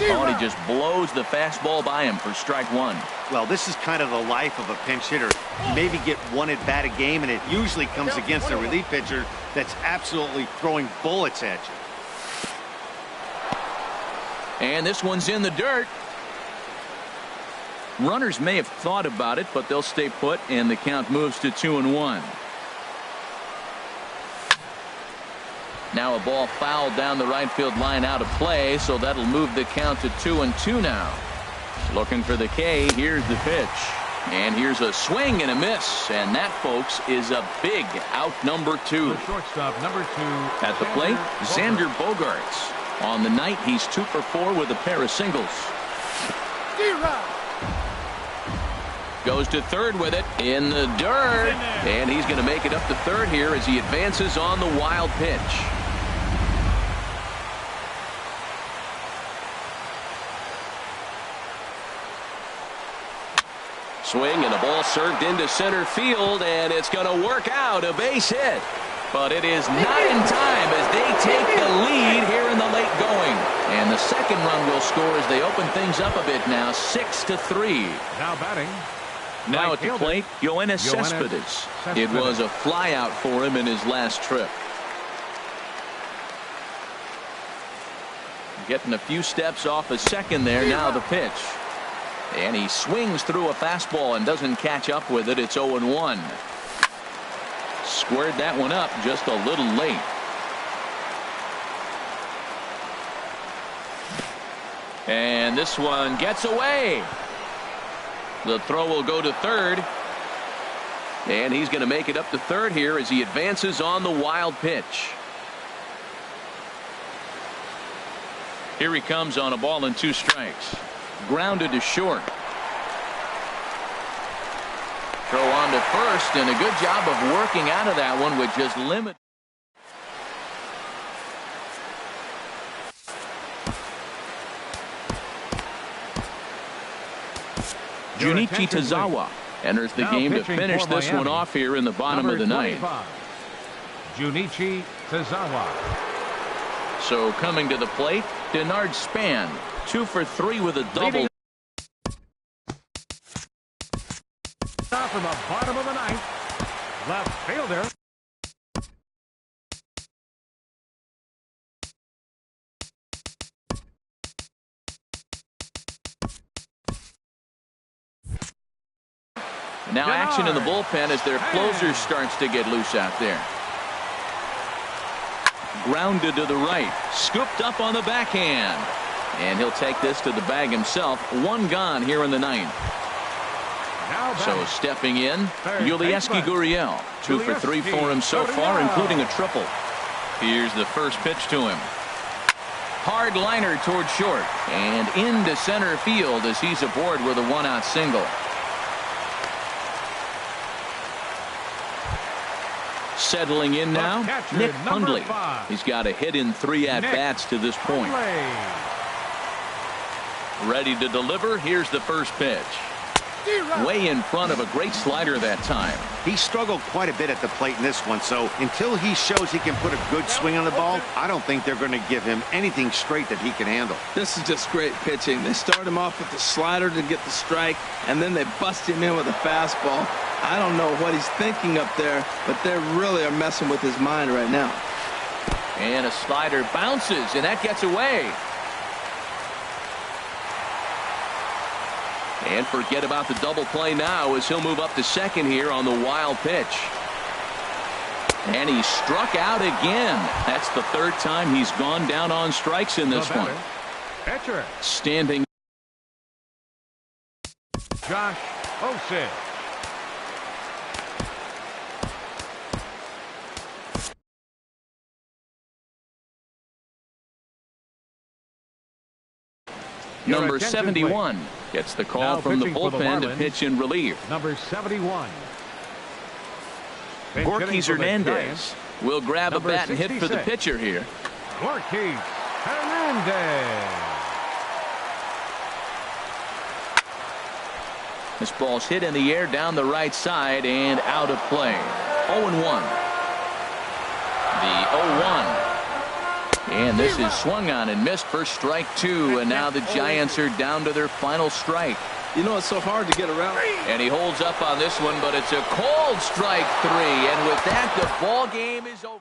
Speaker 1: Oh, and he just blows the fastball by him for strike one.
Speaker 3: Well, this is kind of the life of a pinch hitter. You maybe get one at bat a game, and it usually comes against a relief pitcher that's absolutely throwing bullets at you.
Speaker 1: And this one's in the dirt. Runners may have thought about it, but they'll stay put, and the count moves to 2-1. Now a ball fouled down the right field line out of play, so that'll move the count to 2-2 now. Looking for the K. Here's the pitch. And here's a swing and a miss. And that, folks, is a big out number 2.
Speaker 2: The shortstop, number 2.
Speaker 1: At the plate, Xander Bogaerts. On the night, he's 2-for-4 with a pair of singles. Goes to third with it in the dirt. And he's going to make it up to third here as he advances on the wild pitch. Swing and a ball served into center field, and it's going to work out, a base hit. But it is not in time as they take the lead here in the late going. And the second run will score as they open things up a bit now, 6-3.
Speaker 2: Now batting.
Speaker 1: Now at the plate, Yoenis Cespedes. It was a fly out for him in his last trip. Getting a few steps off a second there. Now the pitch. And he swings through a fastball and doesn't catch up with it. It's 0-1. Squared that one up just a little late. And this one gets away. The throw will go to third. And he's going to make it up to third here as he advances on the wild pitch. Here he comes on a ball and 2 strikes. Grounded to short. Throw on to first, and a good job of working out of that one with just limit. Junichi Tazawa enters the game to finish this one off here in the bottom of the ninth.
Speaker 2: Junichi Tazawa.
Speaker 1: So coming to the plate, Denard Span, 2-for-3 with a double.
Speaker 2: From the bottom of the ninth, left fielder.
Speaker 1: Now action in the bullpen as their closer starts to get loose out there. Grounded to the right, scooped up on the backhand, and he'll take this to the bag himself. 1 gone here in the ninth. So stepping in, Yulieski Gurriel, 2-for-3 for him so far, including a triple. Here's the first pitch to him. Hard liner toward short and into center field as he's aboard with a 1-out single. Settling in now, Nick Hundley. He's got a hit in 3 at-bats to this point. Ready to deliver. Here's the first pitch. Way in front of a great slider that time.
Speaker 3: He struggled quite a bit at the plate in this one, so until he shows he can put a good swing on the ball, I don't think they're going to give him anything straight that he can handle.
Speaker 4: This is just great pitching. They start him off with the slider to get the strike, and then they bust him in with a fastball. I don't know what he's thinking up there, but they really are messing with his mind right now.
Speaker 1: And a slider bounces, and that gets away. And forget about the double play now as he'll move up to second here on the wild pitch. And he struck out again. That's the 3rd time he's gone down on strikes in this one.
Speaker 2: Pitcher.
Speaker 1: Standing.
Speaker 2: Josh Osich.
Speaker 1: Number 71 gets the call from the bullpen to pitch in relief.
Speaker 2: Number 71.
Speaker 1: Gorkys Hernandez will grab a bat and hit for the pitcher here.
Speaker 2: Gorkys Hernandez.
Speaker 1: This ball's hit in the air down the right side and out of play. 0-1. The 0-1. And this is swung on and missed for strike 2. And now the Giants are down to their final strike.
Speaker 4: You know, it's so hard to get around.
Speaker 1: And he holds up on this one, but it's a cold strike 3. And with that, the ball game is over.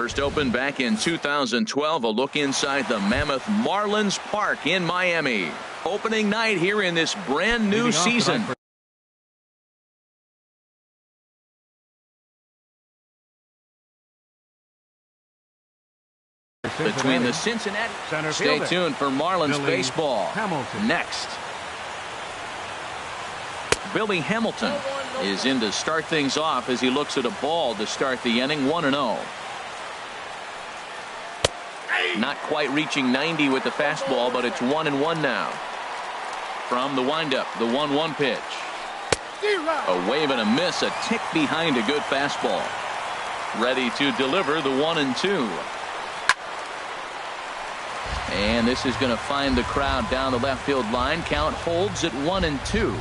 Speaker 1: First opened back in 2012, a look inside the Mammoth Marlins Park in Miami. Opening night here in this brand new season. Between the Cincinnati. Stay tuned for Marlins baseball. Next. Billy Hamilton is in to start things off as he looks at a ball to start the inning. 1-0. Not quite reaching 90 with the fastball, but it's 1-1 now. From the windup, the 1-1 pitch. A wave and a miss, a tick behind a good fastball. Ready to deliver the 1-2. And this is going to find the crowd down the left field line. Count holds at 1-2.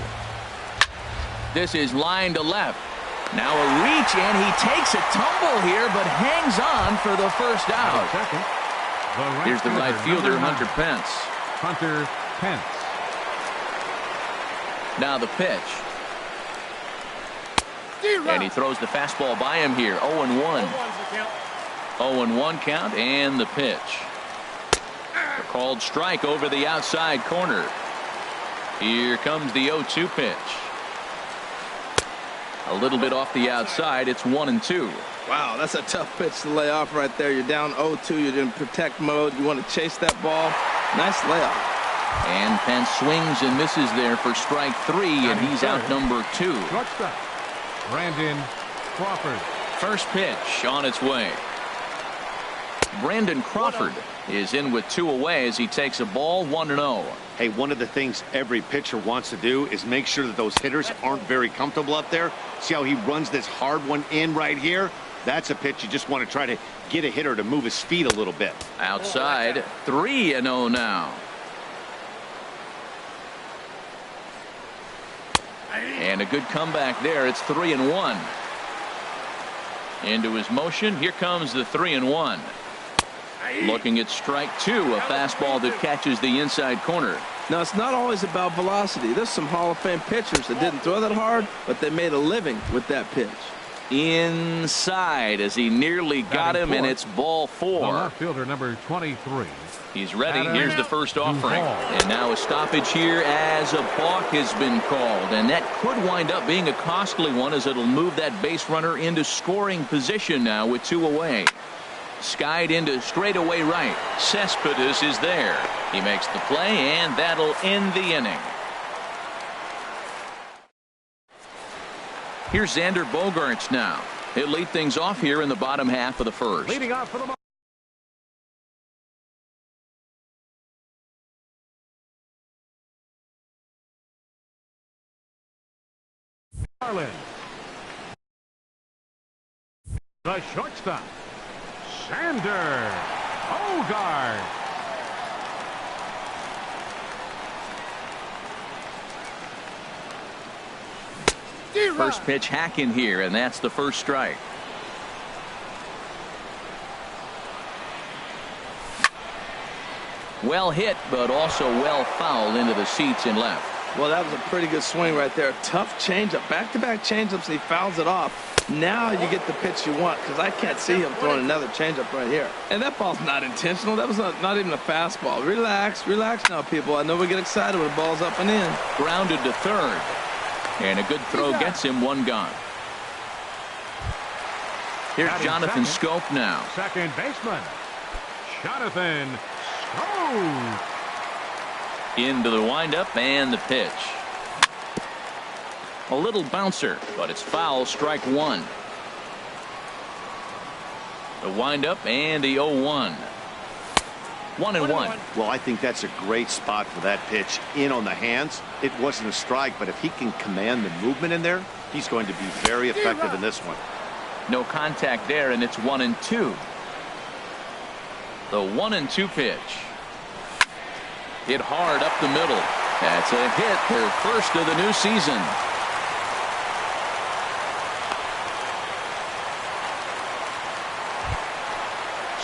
Speaker 1: This is line to left. Now a reach, and he takes a tumble here, but hangs on for the first out. Here's the right fielder, Hunter Pence.
Speaker 2: Hunter Pence.
Speaker 1: Now the pitch. And he throws the fastball by him here. 0-1. 0-1 count, and the pitch. A called strike over the outside corner. Here comes the 0-2 pitch. A little bit off the outside. It's 1-2.
Speaker 4: Wow, that's a tough pitch to lay off right there. You're down 0-2. You're in protect mode. You want to chase that ball. Nice layoff.
Speaker 1: And Pence swings and misses there for strike 3, and he's out number 2.
Speaker 2: Shortstop, Brandon Crawford.
Speaker 1: First pitch on its way. Brandon Crawford is in with 2 away as he takes a ball. 1-0.
Speaker 3: Hey, one of the things every pitcher wants to do is make sure that those hitters aren't very comfortable up there. See how he runs this hard one in right here? That's a pitch you just want to try to get a hitter to move his feet a little bit.
Speaker 1: Outside, 3-0 now. And a good comeback there. It's 3-1. Into his motion. Here comes the 3-1. Looking at strike 2, a fastball that catches the inside corner.
Speaker 4: Now, it's not always about velocity. There's some Hall of Fame pitchers that didn't throw that hard, but they made a living with that pitch.
Speaker 1: Inside as he nearly got him, and it's ball 4.
Speaker 2: The left fielder, number 23.
Speaker 1: He's ready. Here's the first offering. And now a stoppage here as a balk has been called. And that could wind up being a costly one as it'll move that base runner into scoring position now with 2 away. Skied into straightaway right. Cespedes is there. He makes the play, and that'll end the inning. Here's Xander Bogaerts now. He'll lead things off here in the bottom half of the first.
Speaker 2: Leading off for the Marlins. The shortstop, Xander Bogaerts.
Speaker 1: First pitch hack in here, and that's the first strike. Well hit, but also well fouled into the seats and left.
Speaker 4: Well, that was a pretty good swing right there. Tough changeup. Back-to-back changeups, and he fouls it off. Now you get the pitch you want, because I can't see him throwing another changeup right here. And that ball's not intentional. That was not even a fastball. Relax now, people. I know we get excited when the ball's up and in.
Speaker 1: Grounded to third. And a good throw gets him 1 gone. Here's Jonathan Scope now.
Speaker 2: Second baseman, Jonathan Scope.
Speaker 1: Into the windup and the pitch. A little bouncer, but it's foul. Strike 1. The windup and the 0-1. 1-1.
Speaker 3: Well, I think that's a great spot for that pitch in on the hands. It wasn't a strike, but if he can command the movement in there, he's going to be very effective in this one.
Speaker 1: No contact there, and it's 1-2. The 1-2 pitch. Hit hard up the middle. That's a hit, their first of the new season.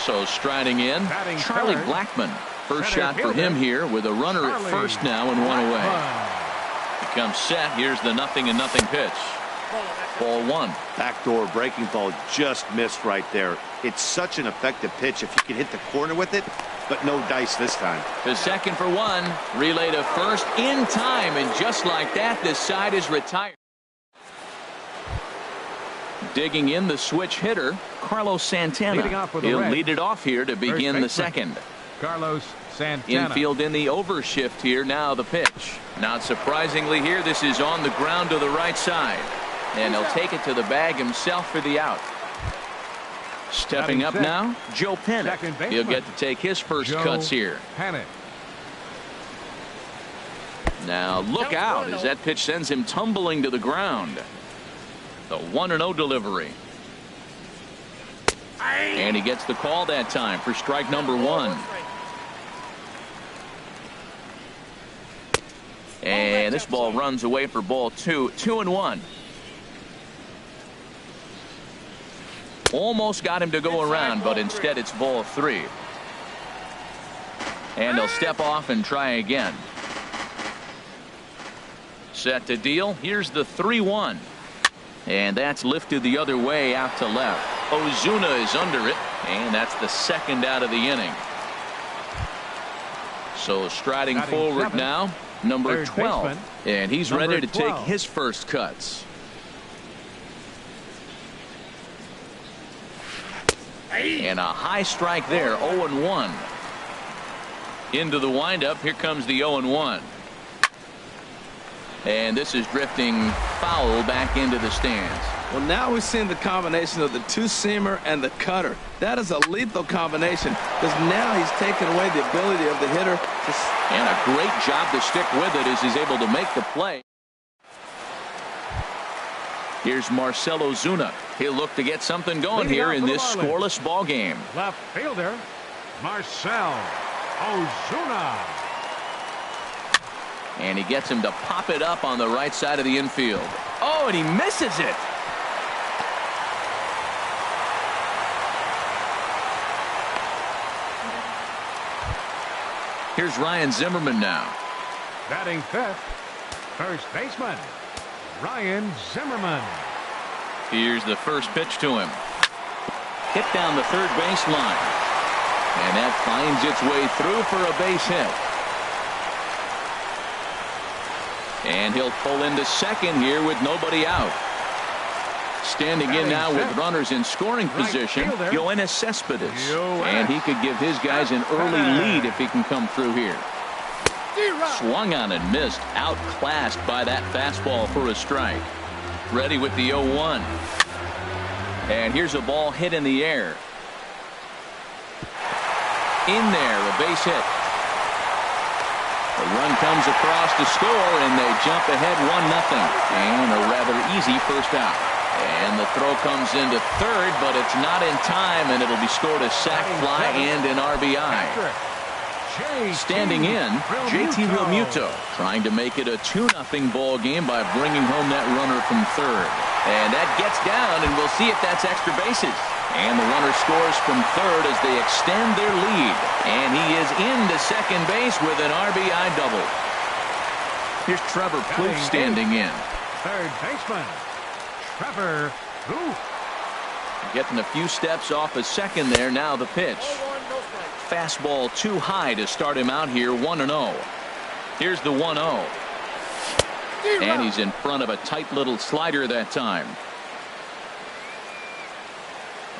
Speaker 1: So striding in, Charlie Blackmon. First shot for him here with a runner at first now and 1 away. He comes set. Here's the 0-0 pitch. Ball one.
Speaker 3: Backdoor breaking ball just missed right there. It's such an effective pitch if you can hit the corner with it, but no dice this time.
Speaker 1: To second for one. Relay to first in time, and just like that, this side is retired. Digging in the switch hitter, Carlos Santana. He'll lead it off here to begin the second.
Speaker 2: Carlos Santana.
Speaker 1: Infield in the overshift here. Now the pitch. Not surprisingly here, this is on the ground to the right side. And he'll take it to the bag himself for the out. Stepping up now, Joe Pennant. He'll get to take his first cuts here.
Speaker 2: Pennant.
Speaker 1: Now look out as that pitch sends him tumbling to the ground. The 1-0 delivery. And he gets the call that time for strike number one. And this ball runs away for ball two. 2-1. Almost got him to go around, but instead it's ball three. And he'll step off and try again. Set to deal. Here's the 3-1. And that's lifted the other way out to left. Ozuna is under it, and that's the second out of the inning. So striding forward now, number 12. And he's ready to take his first cuts. And a high strike there, 0-1. Into the windup, here comes the 0-1. And this is drifting foul back into the stands.
Speaker 4: Well, now we're seeing the combination of the two-seamer and the cutter. That is a lethal combination because now he's taken away the ability of the hitter to...
Speaker 1: And a great job to stick with it as he's able to make the play. Here's Marcell Ozuna. He'll look to get something going here in this scoreless ball game.
Speaker 2: Left fielder, Marcell Ozuna.
Speaker 1: And he gets him to pop it up on the right side of the infield. Oh, and he misses it. Here's Ryan Zimmerman now.
Speaker 2: Batting fifth, first baseman, Ryan Zimmerman.
Speaker 1: Here's the first pitch to him. Hit down the third base line. And that finds its way through for a base hit. And he'll pull into second here with nobody out. Standing in now with runners in scoring position, Yoenis Cespedes. And he could give his guys an early lead if he can come through here. Swung on and missed, outclassed by that fastball for a strike. Ready with the 0-1. And here's a ball hit in the air. In there, a base hit. The run comes across to score, and they jump ahead 1-0. And a rather easy first out. And the throw comes into third, but it's not in time, and it'll be scored a sac fly and an RBI. Standing in, JT Realmuto trying to make it a 2-0 ball game by bringing home that runner from third. And that gets down, and we'll see if that's extra bases. And the runner scores from third as they extend their lead. And he is into second base with an RBI double. Here's Trevor Plouffe standing in.
Speaker 2: Third baseman, Trevor Plouffe.
Speaker 1: Getting a few steps off a second there. Now the pitch. Fastball too high to start him out here. 1-0. Here's the 1-0. And he's in front of a tight little slider that time.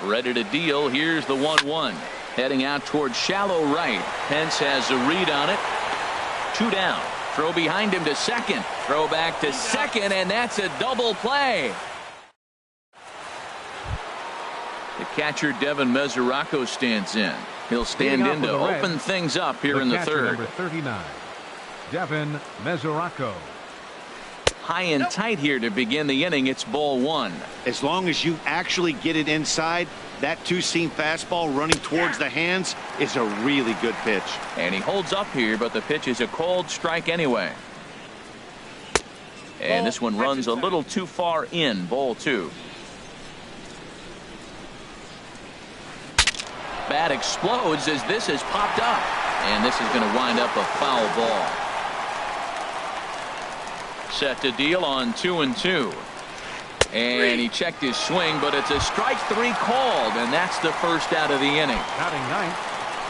Speaker 1: Ready to deal. Here's the 1-1. Heading out towards shallow right. Pence has a read on it. 2 down. Throw behind him to second. Throw back to second, and that's a double play. The catcher Devin Mesoraco stands in. He'll stand in to open things up here in the third.
Speaker 2: Number 39, Devin Mesoraco.
Speaker 1: High and tight here to begin the inning. It's ball one.
Speaker 3: As long as you actually get it inside, that two-seam fastball running towards the hands is a really good pitch.
Speaker 1: And he holds up here, but the pitch is a called strike anyway. And this one runs a little too far in. Ball two. Bat explodes as this has popped up. And this is going to wind up a foul ball. Set to deal on 2-2. And he checked his swing, but it's a strike 3 called, and that's the first out of the inning.
Speaker 2: Batting ninth.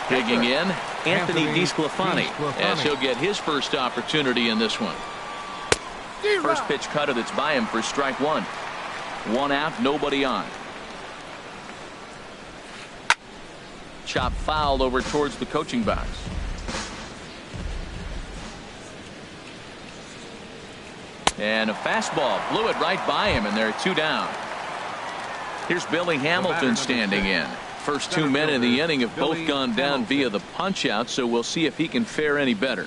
Speaker 1: Digging in, Anthony
Speaker 2: Anthony
Speaker 1: DeSclafani, as he'll get his first opportunity in this one. First pitch cutter that's by him for strike 1. 1 out, nobody on. Chop fouled over towards the coaching box. And a fastball blew it right by him, and there are 2 down. Here's Billy Hamilton standing in. First 2 men in the inning have both gone down via the punch out, so we'll see if he can fare any better.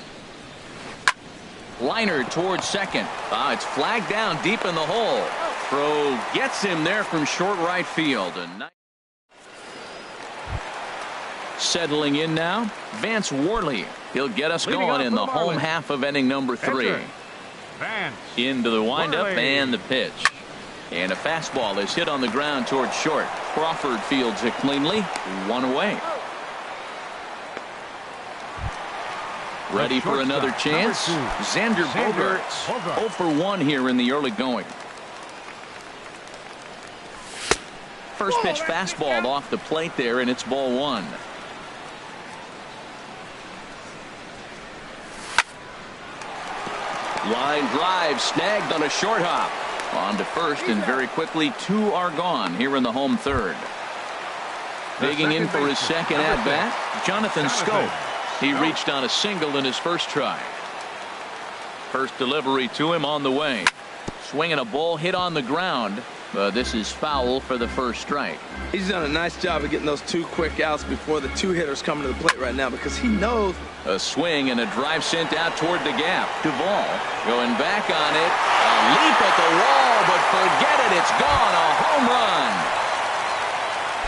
Speaker 1: Liner towards second. It's flagged down deep in the hole. Throw gets him there from short right field. Settling in now, Vance Worley. He'll get us going in the home half of inning number 3. Into the windup and the pitch. And a fastball is hit on the ground towards short. Crawford fields it cleanly. 1 away. Ready for another chance. Xander Bogaerts. 0 for 1 here in the early going. First pitch fastball off the plate there, and it's ball 1. Line drive snagged on a short hop. On to first, and very quickly 2 are gone here in the home 3rd. Digging in for his second at bat, Jonathan Schoop. He reached on a single in his first try. First delivery to him on the way. Swinging a ball hit on the ground, but this is foul for the first strike.
Speaker 4: He's done a nice job of getting those 2 quick outs before the 2 hitters come to the plate right now, because he knows.
Speaker 1: A swing and a drive sent out toward the gap. Duvall going back on it. A leap at the wall, but forget it. It's gone. A home run.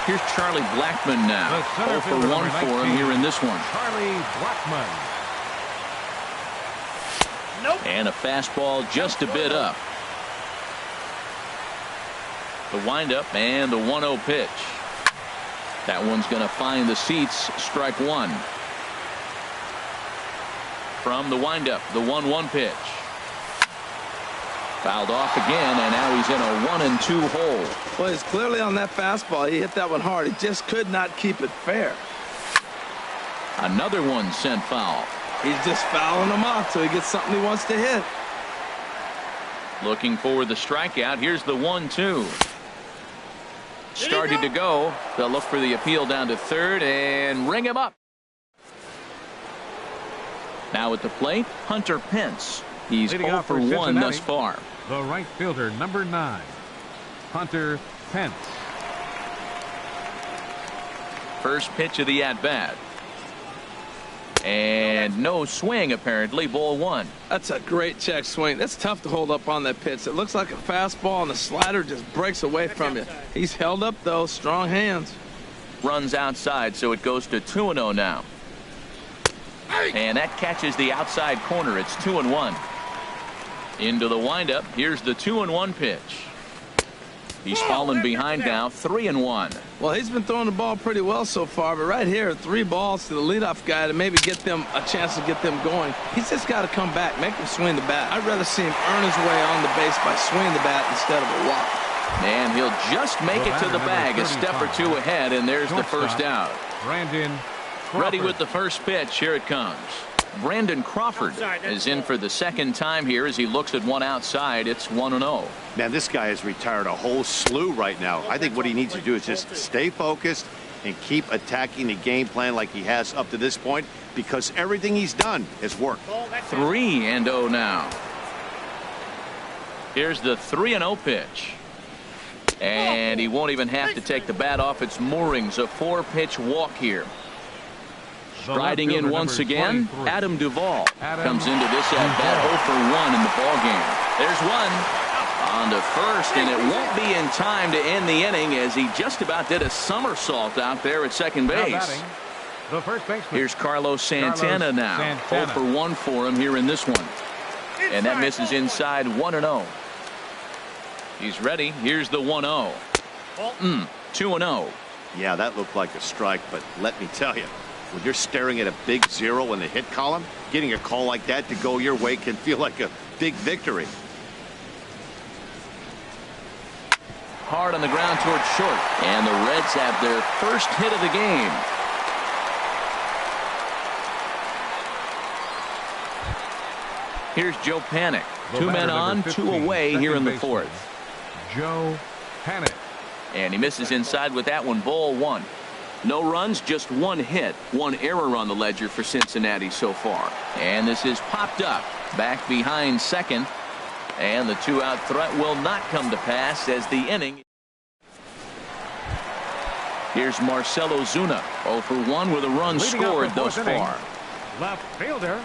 Speaker 1: Here's Charlie Blackmon now. 0 for 1 for him here in this one.
Speaker 2: Charlie Blackmon.
Speaker 1: And a fastball just a bit up. The windup and the 1-0 pitch. That one's going to find the seats. Strike 1. From the windup, the 1-1 pitch. Fouled off again, and now he's in a 1-2 hole.
Speaker 4: Well, he's clearly on that fastball. He hit that one hard. He just could not keep it fair.
Speaker 1: Another one sent foul.
Speaker 4: He's just fouling them off till he gets something he wants to hit.
Speaker 1: Looking for the strikeout. Here's the 1-2. Started to go. They'll look for the appeal down to 3rd and ring him up. Now at the plate, Hunter Pence. He's 0 for 1 thus far.
Speaker 2: The right fielder, number 9, Hunter Pence.
Speaker 1: First pitch of the at-bat. And no swing, apparently. Ball 1.
Speaker 4: That's a great check swing. That's tough to hold up on that pitch. It looks like a fastball, and the slider just breaks away from you. He's held up, though. Strong hands.
Speaker 1: Runs outside, so it goes to 2-0 now. And that catches the outside corner. It's 2-1. Into the windup. Here's the 2-1 pitch. He's fallen behind now. 3-1.
Speaker 4: Well, he's been throwing the ball pretty well so far, but right here, 3 balls to the leadoff guy to maybe get them a chance to get them going. He's just got to come back, make him swing the bat. I'd rather see him earn his way on the base by swinging the bat instead of a walk.
Speaker 1: And he'll just make it to the bag, a step or 2 ahead, and there's the first out.
Speaker 2: Brandon
Speaker 1: Ready with the first pitch. Here it comes. Brandon Crawford is in for the second time here as he looks at one outside. It's 1-0.
Speaker 3: Man, this guy has retired a whole slew right now. I think what he needs to do is just stay focused and keep attacking the game plan like he has up to this point, because everything he's done has worked.
Speaker 1: 3-0 now. Here's the 3-0 pitch. And he won't even have to take the bat off its moorings. A 4-pitch walk here. Striding in once again, Adam Duvall comes into this at-bat 0 for 1 in the ballgame. There's one on to first, and it won't be in time to end the inning as he just about did a somersault out there at second base.
Speaker 2: The first baseman.
Speaker 1: Here's Carlos Santana now. 0 for 1 for him here in this one. And that misses inside. 1-0. He's ready. Here's the 1-0. 2-0.
Speaker 3: Yeah, that looked like a strike, but let me tell you, when you're staring at a big 0 in the hit column, getting a call like that to go your way can feel like a big victory.
Speaker 1: hard on the ground towards short. And the Reds have their first hit of the game. Here's Joe Panic. 2 men on, 2 away here in the fourth.
Speaker 2: Joe Panic.
Speaker 1: And he misses inside with that one. Ball 1. No runs, just 1 hit. 1 error on the ledger for Cincinnati so far. And this is popped up. Back behind second. And the 2-out threat will not come to pass as the inning. Here's Marcell Ozuna. 0 for 1 with a run scored thus far.
Speaker 2: Left fielder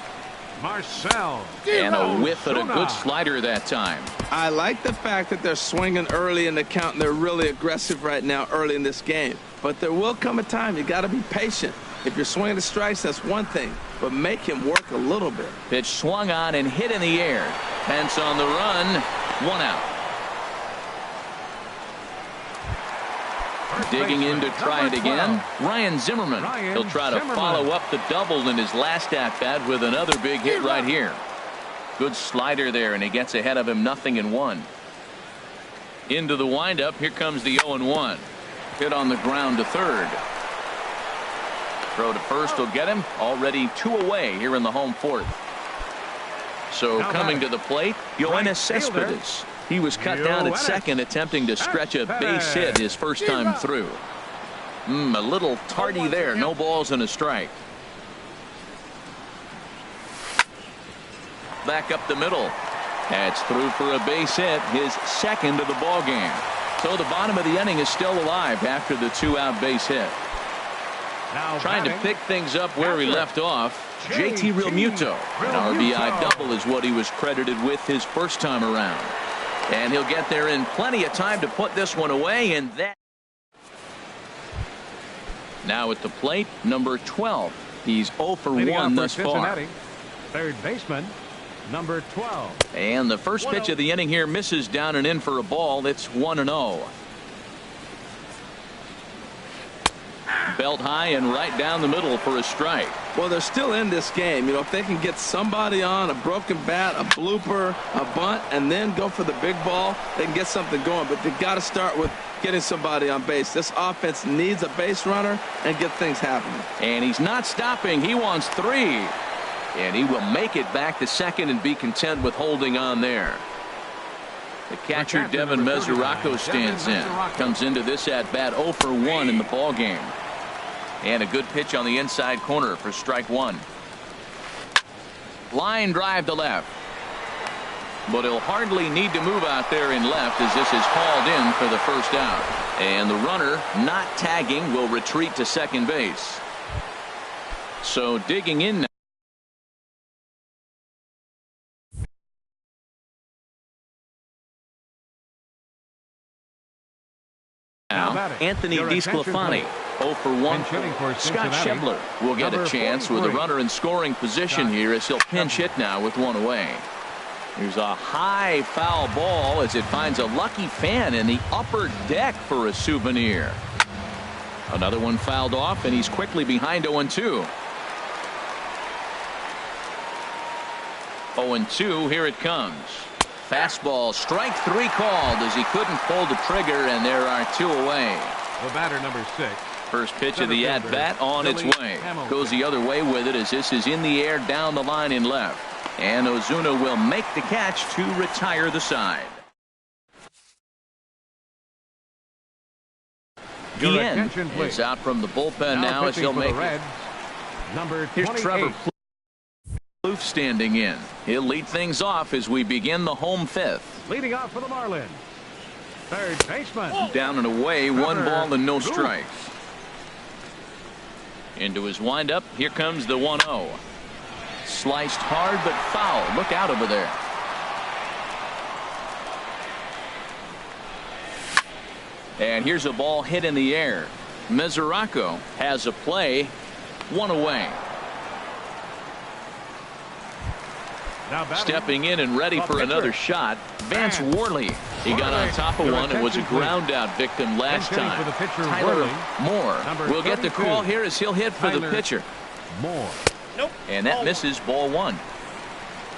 Speaker 2: Marcell.
Speaker 1: And a whiff at a good slider that time.
Speaker 4: I like the fact that they're swinging early in the count, and they're really aggressive right now early in this game. But there will come a time you got to be patient. If you're swinging the strikes, that's one thing, but make him work a little bit.
Speaker 1: Pitch swung on and hit in the air. Pence on the run. 1 out. Digging in to try it again, Ryan Zimmerman. He'll try to follow up the double in his last at-bat with another big hit right here. Good slider there, and he gets ahead of him 0-1. Into the windup. Here comes the 0-1. Hit on the ground to third. Throw to first will get him. Already 2 away here in the home fourth. So coming to the plate, Yoenis Cespedes. He was cut down at second, attempting to stretch a base hit his first time through. A little tardy there. No balls and a strike. Back up the middle. That's through for a base hit, his second of the ball game. So the bottom of the inning is still alive after the 2-out base hit. Trying to pick things up where he left off. JT Realmuto. An RBI double is what he was credited with his first time around. And he'll get there in plenty of time to put this one away. And that. Now at the plate, number 12. He's 0 for 1 thus far.
Speaker 2: Third baseman, number 12.
Speaker 1: And the first pitch of the inning here misses down and in for a ball. It's 1-0. Belt high and right down the middle for a strike.
Speaker 4: Well, they're still in this game. You know, if they can get somebody on, a broken bat, a blooper, a bunt, and then go for the big ball, they can get something going. But they've got to start with getting somebody on base. This offense needs a base runner and get things happening.
Speaker 1: And he's not stopping. He wants 3. And he will make it back to second and be content with holding on there. The catcher, Devin Mesoraco, stands in. Comes into this at-bat 0 for 1 in the ball game. And a good pitch on the inside corner for strike 1. Line drive to left. But he'll hardly need to move out there in left as this is hauled in for the first out. And the runner, not tagging, will retreat to second base. So digging in now. Anthony DeSclafani. 0 for 1. Scott Schebler will get a chance with a runner in scoring position here as he'll pinch hit now with 1 away. Here's a high foul ball as it finds a lucky fan in the upper deck for a souvenir. Another one fouled off, and he's quickly behind 0-2. 0-2, here it comes. Fastball, strike 3 called as he couldn't pull the trigger, and there are 2 away.
Speaker 2: The batter, number 6.
Speaker 1: First pitch of the at-bat on its way. Goes the other way with it as this is in the air down the line in left. And Ozuna will make the catch to retire the side. Guillen is out from the bullpen now as he'll make it. Here's Trevor Plouffe standing in. He'll lead things off as we begin the home 5th.
Speaker 2: Leading off for the Marlins, third baseman.
Speaker 1: Down and away, 1 ball and no strikes. Into his windup, here comes the 1-0. Sliced hard but foul. Look out over there. And here's a ball hit in the air. Mesoraco has a play. 1 away. Stepping in and ready for another shot, Vance Worley. He got on top of one and was a ground out victim last time. Tyler Moore will get the call here as he'll hit for the pitcher.
Speaker 2: Moore.
Speaker 5: Nope.
Speaker 1: And that misses ball 1.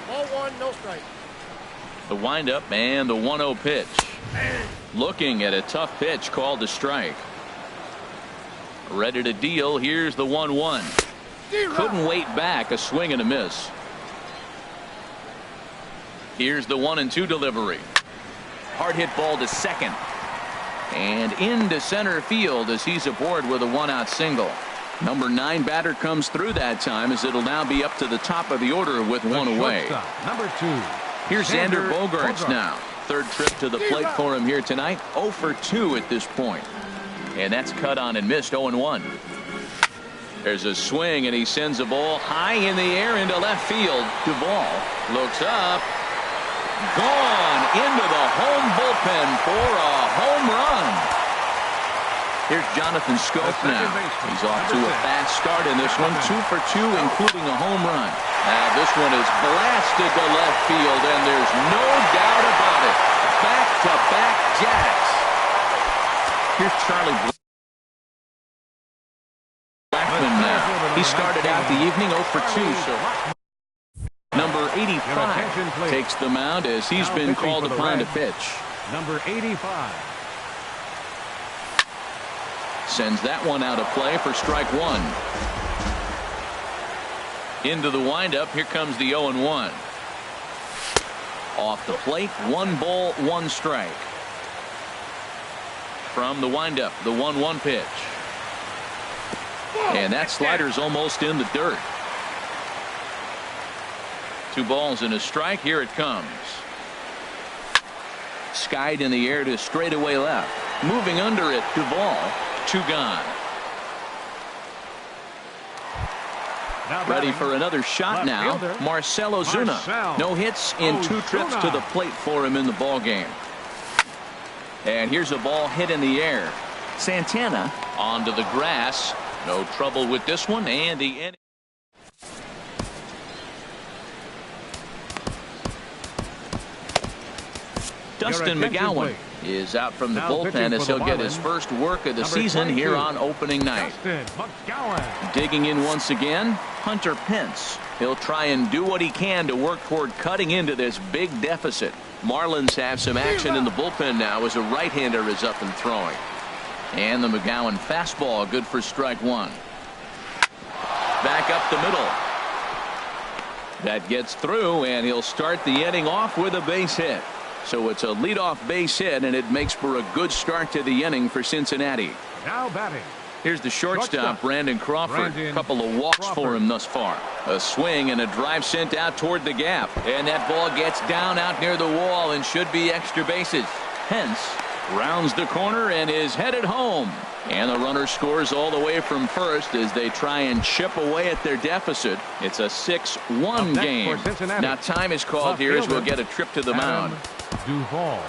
Speaker 5: Ball 1, no strike.
Speaker 1: The windup and the 1-0 pitch. Looking at a tough pitch called a strike. Ready to deal. Here's the 1-1. Couldn't wait back. A swing and a miss. Here's the 1-2 delivery. Hard hit ball to second. And into center field as he's aboard with a 1-out single. Number 9 batter comes through that time as it'll now be up to the top of the order with one away.
Speaker 2: Number 2.
Speaker 1: Here's Xander Bogaerts now. Third trip to the plate for him here tonight. 0 for 2 at this point. And that's cut on and missed. 0-1. There's a swing and he sends a ball high in the air into left field. Duvall looks up. Gone into the home bullpen for a home run. Here's Jonathan Scope now. He's off to a fast start in this one. 2 for 2, including a home run. Now this one is blasted to left field, and there's no doubt about it. Back-to-back jacks. Here's Charlie Blackmon now. He started out the evening 0 for 2. So number 85 takes the mound as he's been called upon to pitch.
Speaker 2: Number 85.
Speaker 1: Sends that one out of play for strike 1. Into the windup. Here comes the 0-1. Off the plate. 1 ball, 1 strike. From the windup, the 1-1 pitch. And that slider's almost in the dirt. 2 balls and a strike. Here it comes. Skied in the air to straightaway left. Moving under it, Duvall. 2 gone. Ready for another shot now. Marcell Ozuna. No hits in 2 trips to the plate for him in the ball game. And here's a ball hit in the air. Santana onto the grass. No trouble with this one. And the inning. Dustin McGowan is out from the bullpen as he'll get his first work of the season here on opening night. Digging in once again, Hunter Pence. He'll try and do what he can to work toward cutting into this big deficit. Marlins have some action in the bullpen now as a right-hander is up and throwing. And the McGowan fastball good for strike 1. Back up the middle. That gets through, and he'll start the inning off with a base hit. So it's a leadoff base hit, and it makes for a good start to the inning for Cincinnati.
Speaker 2: Now batting.
Speaker 1: Here's the shortstop, Brandon Crawford. A couple of walks for him thus far. A swing and a drive sent out toward the gap. And that ball gets down out near the wall and should be extra bases. Pence rounds the corner and is headed home. And the runner scores all the way from first as they try and chip away at their deficit. It's a 6-1 game. Now time is called here as we'll get a trip to the mound.
Speaker 2: Duvall.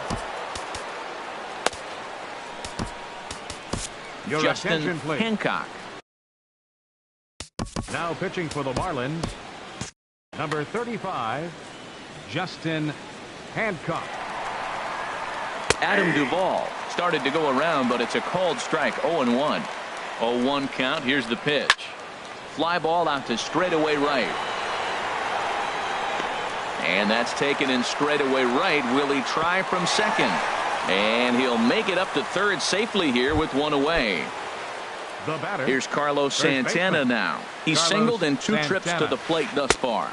Speaker 1: Justin Hancock.
Speaker 2: Now pitching for the Marlins, number 35, Justin Hancock.
Speaker 1: Adam Duvall started to go around, but it's a called strike. 0-1. 0-1 count. Here's the pitch. Fly ball out to straightaway right. And that's taken in straightaway right. Will he try from second? And he'll make it up to third safely here with 1 away.
Speaker 2: The batter.
Speaker 1: Here's Carlos Santana now. He's singled in 2 trips to the plate thus far.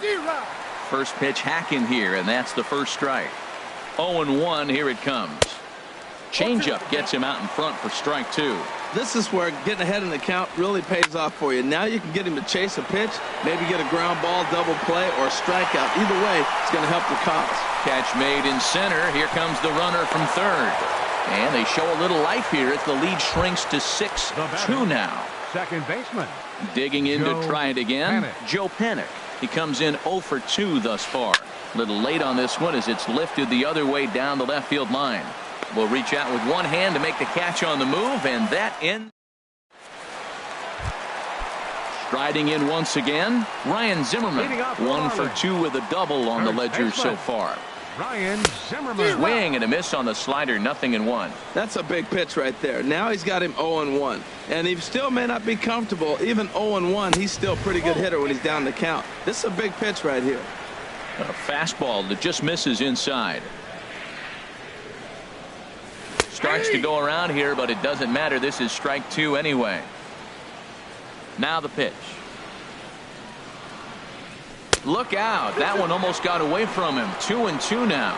Speaker 1: First pitch hacking here, and that's the first strike. 0-1. Here it comes. Changeup gets him out in front for strike 2.
Speaker 4: This is where getting ahead in the count really pays off for you. Now you can get him to chase a pitch, maybe get a ground ball, double play, or a strikeout. Either way, it's going to help your cause.
Speaker 1: Catch made in center. Here comes the runner from third. And they show a little life here as the lead shrinks to 6-2 now.
Speaker 2: Second baseman.
Speaker 1: Digging in to try it again. Joe Panik. He comes in 0 for 2 thus far. A little late on this one as it's lifted the other way down the left field line. Will reach out with one hand to make the catch on the move, and that in. Striding in once again, Ryan Zimmerman. 1 for 2 with a double on the ledger so far.
Speaker 2: Ryan Zimmerman.
Speaker 1: Swing and a miss on the slider, 0-1.
Speaker 4: That's a big pitch right there. Now he's got him 0-1. And he still may not be comfortable. Even 0-1, he's still a pretty good hitter when he's down the count. This is a big pitch right here.
Speaker 1: A fastball that just misses inside. starts to go around here, but it doesn't matter. This is strike 2 anyway. Now the pitch. Look out. That one almost got away from him. 2-2 now.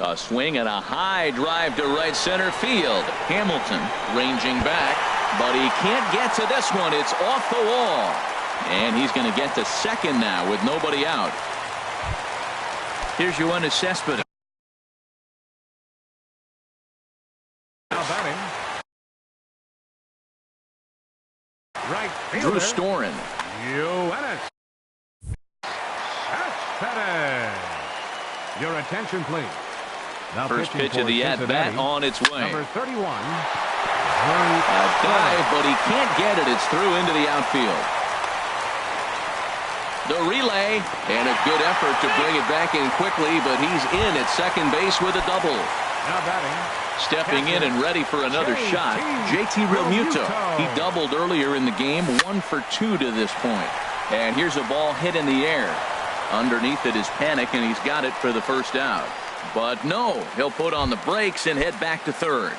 Speaker 1: A swing and a high drive to right center field. Hamilton ranging back, but he can't get to this one. It's off the wall. And he's going to get to second now with nobody out. Here's Yoenis Cespedes.
Speaker 2: Now batting. Right fielder.
Speaker 1: Drew Storen.
Speaker 2: Yoenis Cespedes. Your attention, please. Now
Speaker 1: First pitch of the at-bat on its way.
Speaker 2: Number 31.
Speaker 1: A dive, but he can't get it. It's through into the outfield. The relay, and a good effort to bring it back in quickly, but he's in at second base with a double.
Speaker 2: Now batting.
Speaker 1: Stepping in and ready for another shot, JT Realmuto. He doubled earlier in the game, 1 for 2 to this point. And here's a ball hit in the air. Underneath it is Panic, and he's got it for the first out. But no, he'll put on the brakes and head back to third.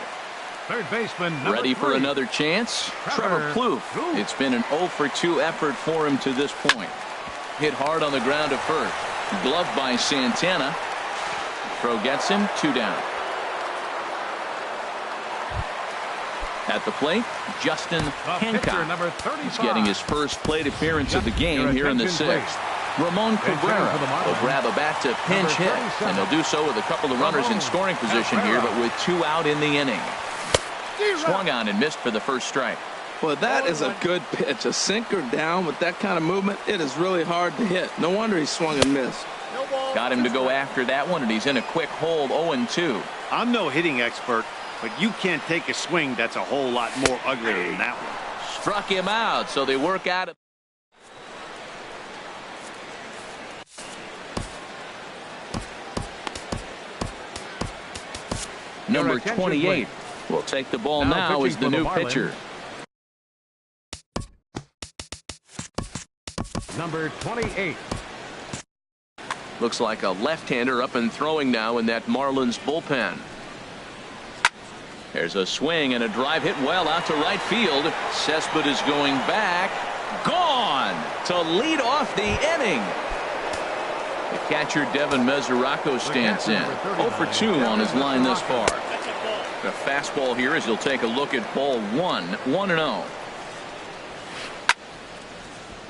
Speaker 2: Third baseman number
Speaker 1: Ready for
Speaker 2: 3.
Speaker 1: another chance? Trevor Plouffe. It's been an 0 for 2 effort for him to this point. Hit hard on the ground to first. Gloved by Santana. Throw gets him, 2 down. At the plate, Justin Hancock.
Speaker 2: Number 35.
Speaker 1: He's getting his first plate appearance of the game here in the 6th. Ramon Cabrera will grab a bat to pinch hit, and he'll do so with a couple of runners in scoring position here, but with 2 out in the inning. Swung on and missed for the first strike.
Speaker 4: Well, that is a good pitch. A sinker down with that kind of movement, it is really hard to hit. No wonder he swung and missed.
Speaker 1: Got him to go after that one, and he's in a quick hold, 0-2.
Speaker 3: I'm no hitting expert, but you can't take a swing that's a whole lot more uglier than that one.
Speaker 1: Struck him out, so they work out of. Number 28 will take the ball now as the new pitcher.
Speaker 2: Number 28.
Speaker 1: Looks like a left-hander up and throwing now in that Marlins bullpen. There's a swing and a drive hit well out to right field. Cespedes is going back. Gone to lead off the inning. The catcher Devin Mesoraco stands in. 0 for 2 on his line thus far. The fastball here as he'll take a look at ball 1. 1-0.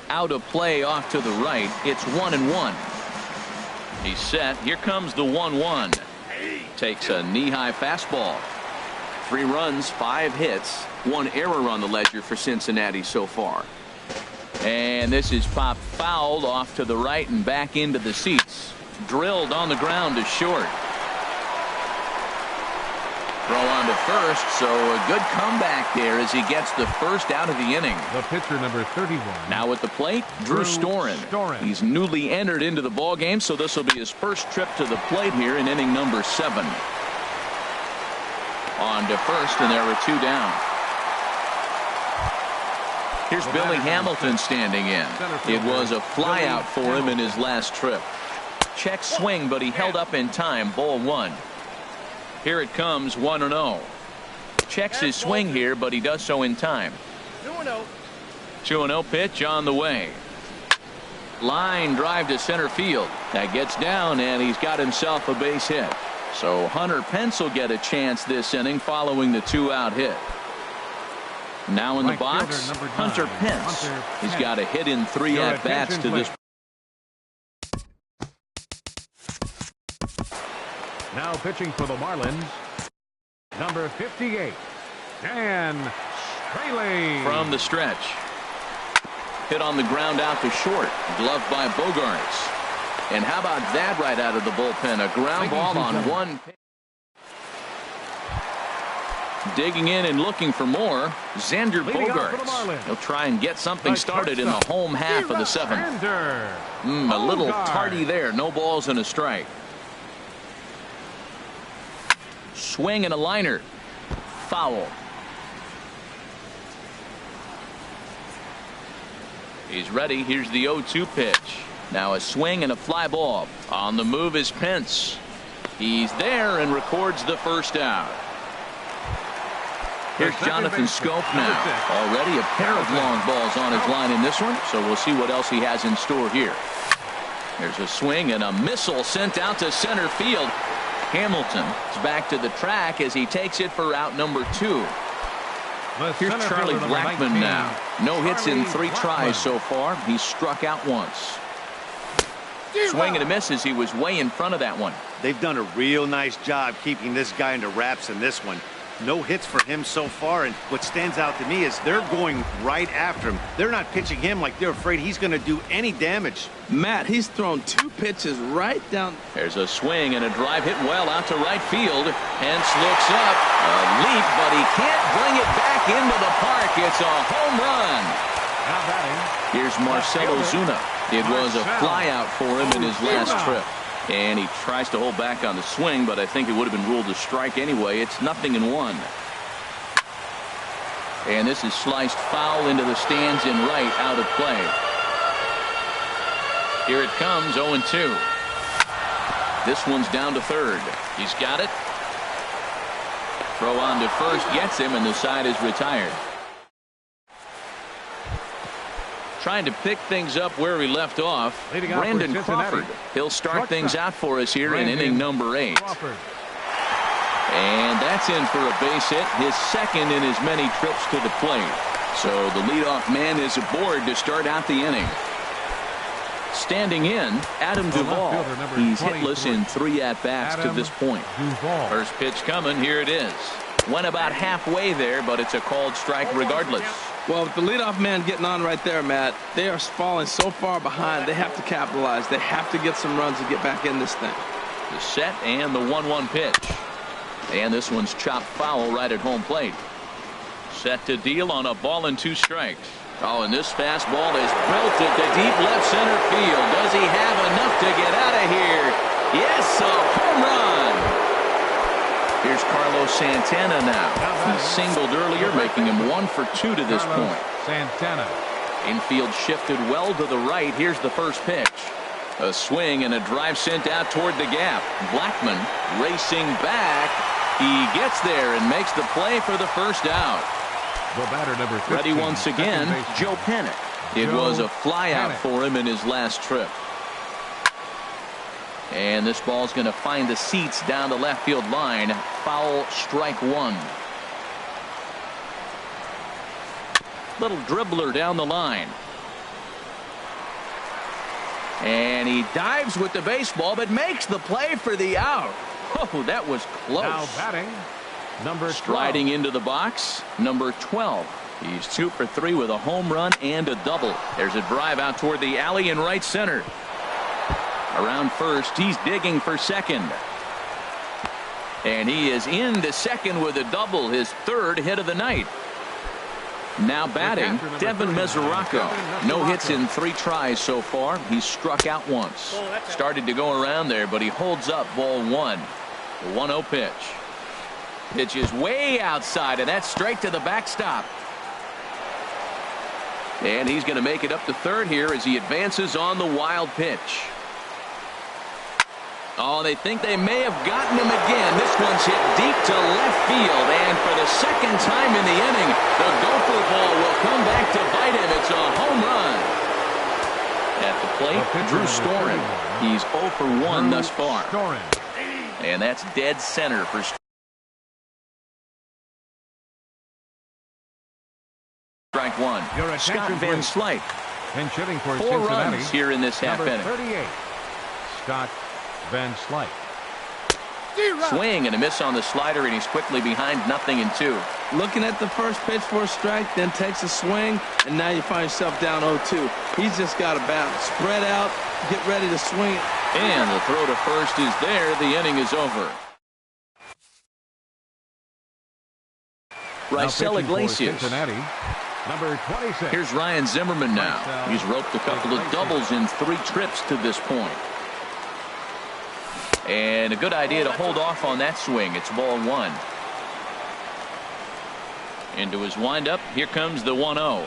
Speaker 1: Out of play off to the right. It's 1-1. He's set. Here comes the 1-1. Takes a knee-high fastball. 3 runs, 5 hits, 1 error on the ledger for Cincinnati so far. And this is popped fouled off to the right and back into the seats. Drilled on the ground to short. Throw on to first, so a good comeback there as he gets the first out of the inning.
Speaker 2: The pitcher number 31.
Speaker 1: Now at the plate, Drew Storen. He's newly entered into the ballgame, so this will be his first trip to the plate here in inning number 7. On to first, and there were 2 down. Here's Billy Hamilton standing in. It was a fly out for him in his last trip. Check swing, but he held up in time. Ball 1. Here it comes, 1-0. Checks his swing here, but he does so in time.
Speaker 5: 2-0.
Speaker 1: 2-0 pitch on the way. Line drive to center field. That gets down, and he's got himself a base hit. So Hunter Pence will get a chance this inning following the 2-out hit. Now in the box, Hunter Pence. He's got a hit in 3 at-bats to this.
Speaker 2: Now pitching for the Marlins, number 58, Dan Straley.
Speaker 1: From the stretch. Hit on the ground out to short. Gloved by Bogarts. And how about that right out of the bullpen? A ground ball on 1 pitch. Digging in and looking for more, Xander Bogaerts. He'll try and get something started in the home half of the 7th. A little tardy there. No balls and a strike. Swing and a liner. Foul. He's ready. Here's the 0-2 pitch. Now a swing and a fly ball. On the move is Pence. He's there and records the first out. Here's Jonathan Scope now. Already a pair of long balls on his line in this one, so we'll see what else he has in store here. There's a swing and a missile sent out to center field. Hamilton is back to the track as he takes it for out number 2. Here's Charlie Blackmon now. No hits in 3 tries so far. He's struck out once. Swing and a miss as he was way in front of that one.
Speaker 3: They've done a real nice job keeping this guy into wraps in this one. No hits for him so far, and what stands out to me is they're going right after him. They're not pitching him like they're afraid he's going to do any damage.
Speaker 4: Matt, he's thrown 2 pitches right down.
Speaker 1: There's a swing and a drive hit well out to right field. Pence looks up. A leap, but he can't bring it back into the park. It's a home run.
Speaker 2: Now batting.
Speaker 1: Here's Marcelo Zuna. It was a fly out for him in his last trip. And he tries to hold back on the swing, but I think it would have been ruled a strike anyway. It's 0-1. And this is sliced foul into the stands in right, out of play. Here it comes, 0-2. This one's down to third. He's got it. Throw on to first gets him, and the side is retired. Trying to pick things up where we left off. Brandon Crawford. He'll start things out for us here in inning number 8. And that's in for a base hit, his second in as many trips to the plate. So the leadoff man is aboard to start out the inning. Standing in, Adam Duvall. He's hitless in 3 at-bats to this point. First pitch coming. Here it is. Went about halfway there, but it's a called strike regardless.
Speaker 4: Well, with the leadoff man getting on right there, Matt, they are falling so far behind. They have to capitalize. They have to get some runs to get back in this thing.
Speaker 1: The set and the 1-1 pitch. And this one's chopped foul right at home plate. Set to deal on a ball and 2 strikes. Oh, and this fastball is belted to deep left center field. Does he have enough to get out of here? Yes, a home run. Here's Carlos Santana now. He singled earlier, making him 1 for 2 to this point.
Speaker 2: Santana.
Speaker 1: Infield shifted well to the right. Here's the first pitch. A swing and a drive sent out toward the gap. Blackmon racing back. He gets there and makes the play for the first out.
Speaker 2: The batter, number 15,
Speaker 1: ready once again, Joe Panic. It was a fly out for him in his last trip. And this ball's going to find the seats down the left field line. Foul, strike 1. Little dribbler down the line. And he dives with the baseball, but makes the play for the out. Oh, that was close.
Speaker 2: Now batting, number 12.
Speaker 1: Striding into the box, number 12. He's 2 for 3 with a home run and a double. There's a drive out toward the alley in right center. Around first, he's digging for second. And he is into second with a double, his 3rd hit of the night. Now batting, Devin Mesoraco. No hits in 3 tries so far. He's struck out once. Started to go around there, but he holds up ball 1. The 1-0 pitch. Pitch is way outside, and that's straight to the backstop. And he's going to make it up to third here as he advances on the wild pitch. Oh, they think they may have gotten him again. This one's hit deep to left field, and for the second time in the inning, the gopher ball will come back to bite him. It's a home run. At the plate, Drew Storen. He's 0 for 1 thus far. And that's dead center for strike 1. Scott Van Slyke. 4 runs here in this half inning.
Speaker 2: 38, Scott Van Slyke.
Speaker 1: Swing and a miss on the slider, and he's quickly behind 0-2.
Speaker 4: Looking at the first pitch for a strike, then takes a swing, and now you find yourself down 0-2. He's just got a bat spread out, get ready to swing.
Speaker 1: And the throw to first is there. The inning is over. Raisel Iglesias.
Speaker 2: Number 26.
Speaker 1: Here's Ryan Zimmerman now. He's roped a couple of doubles in 3 trips to this point. And a good idea to hold off on that swing. It's ball 1. Into his windup. Here comes the 1-0.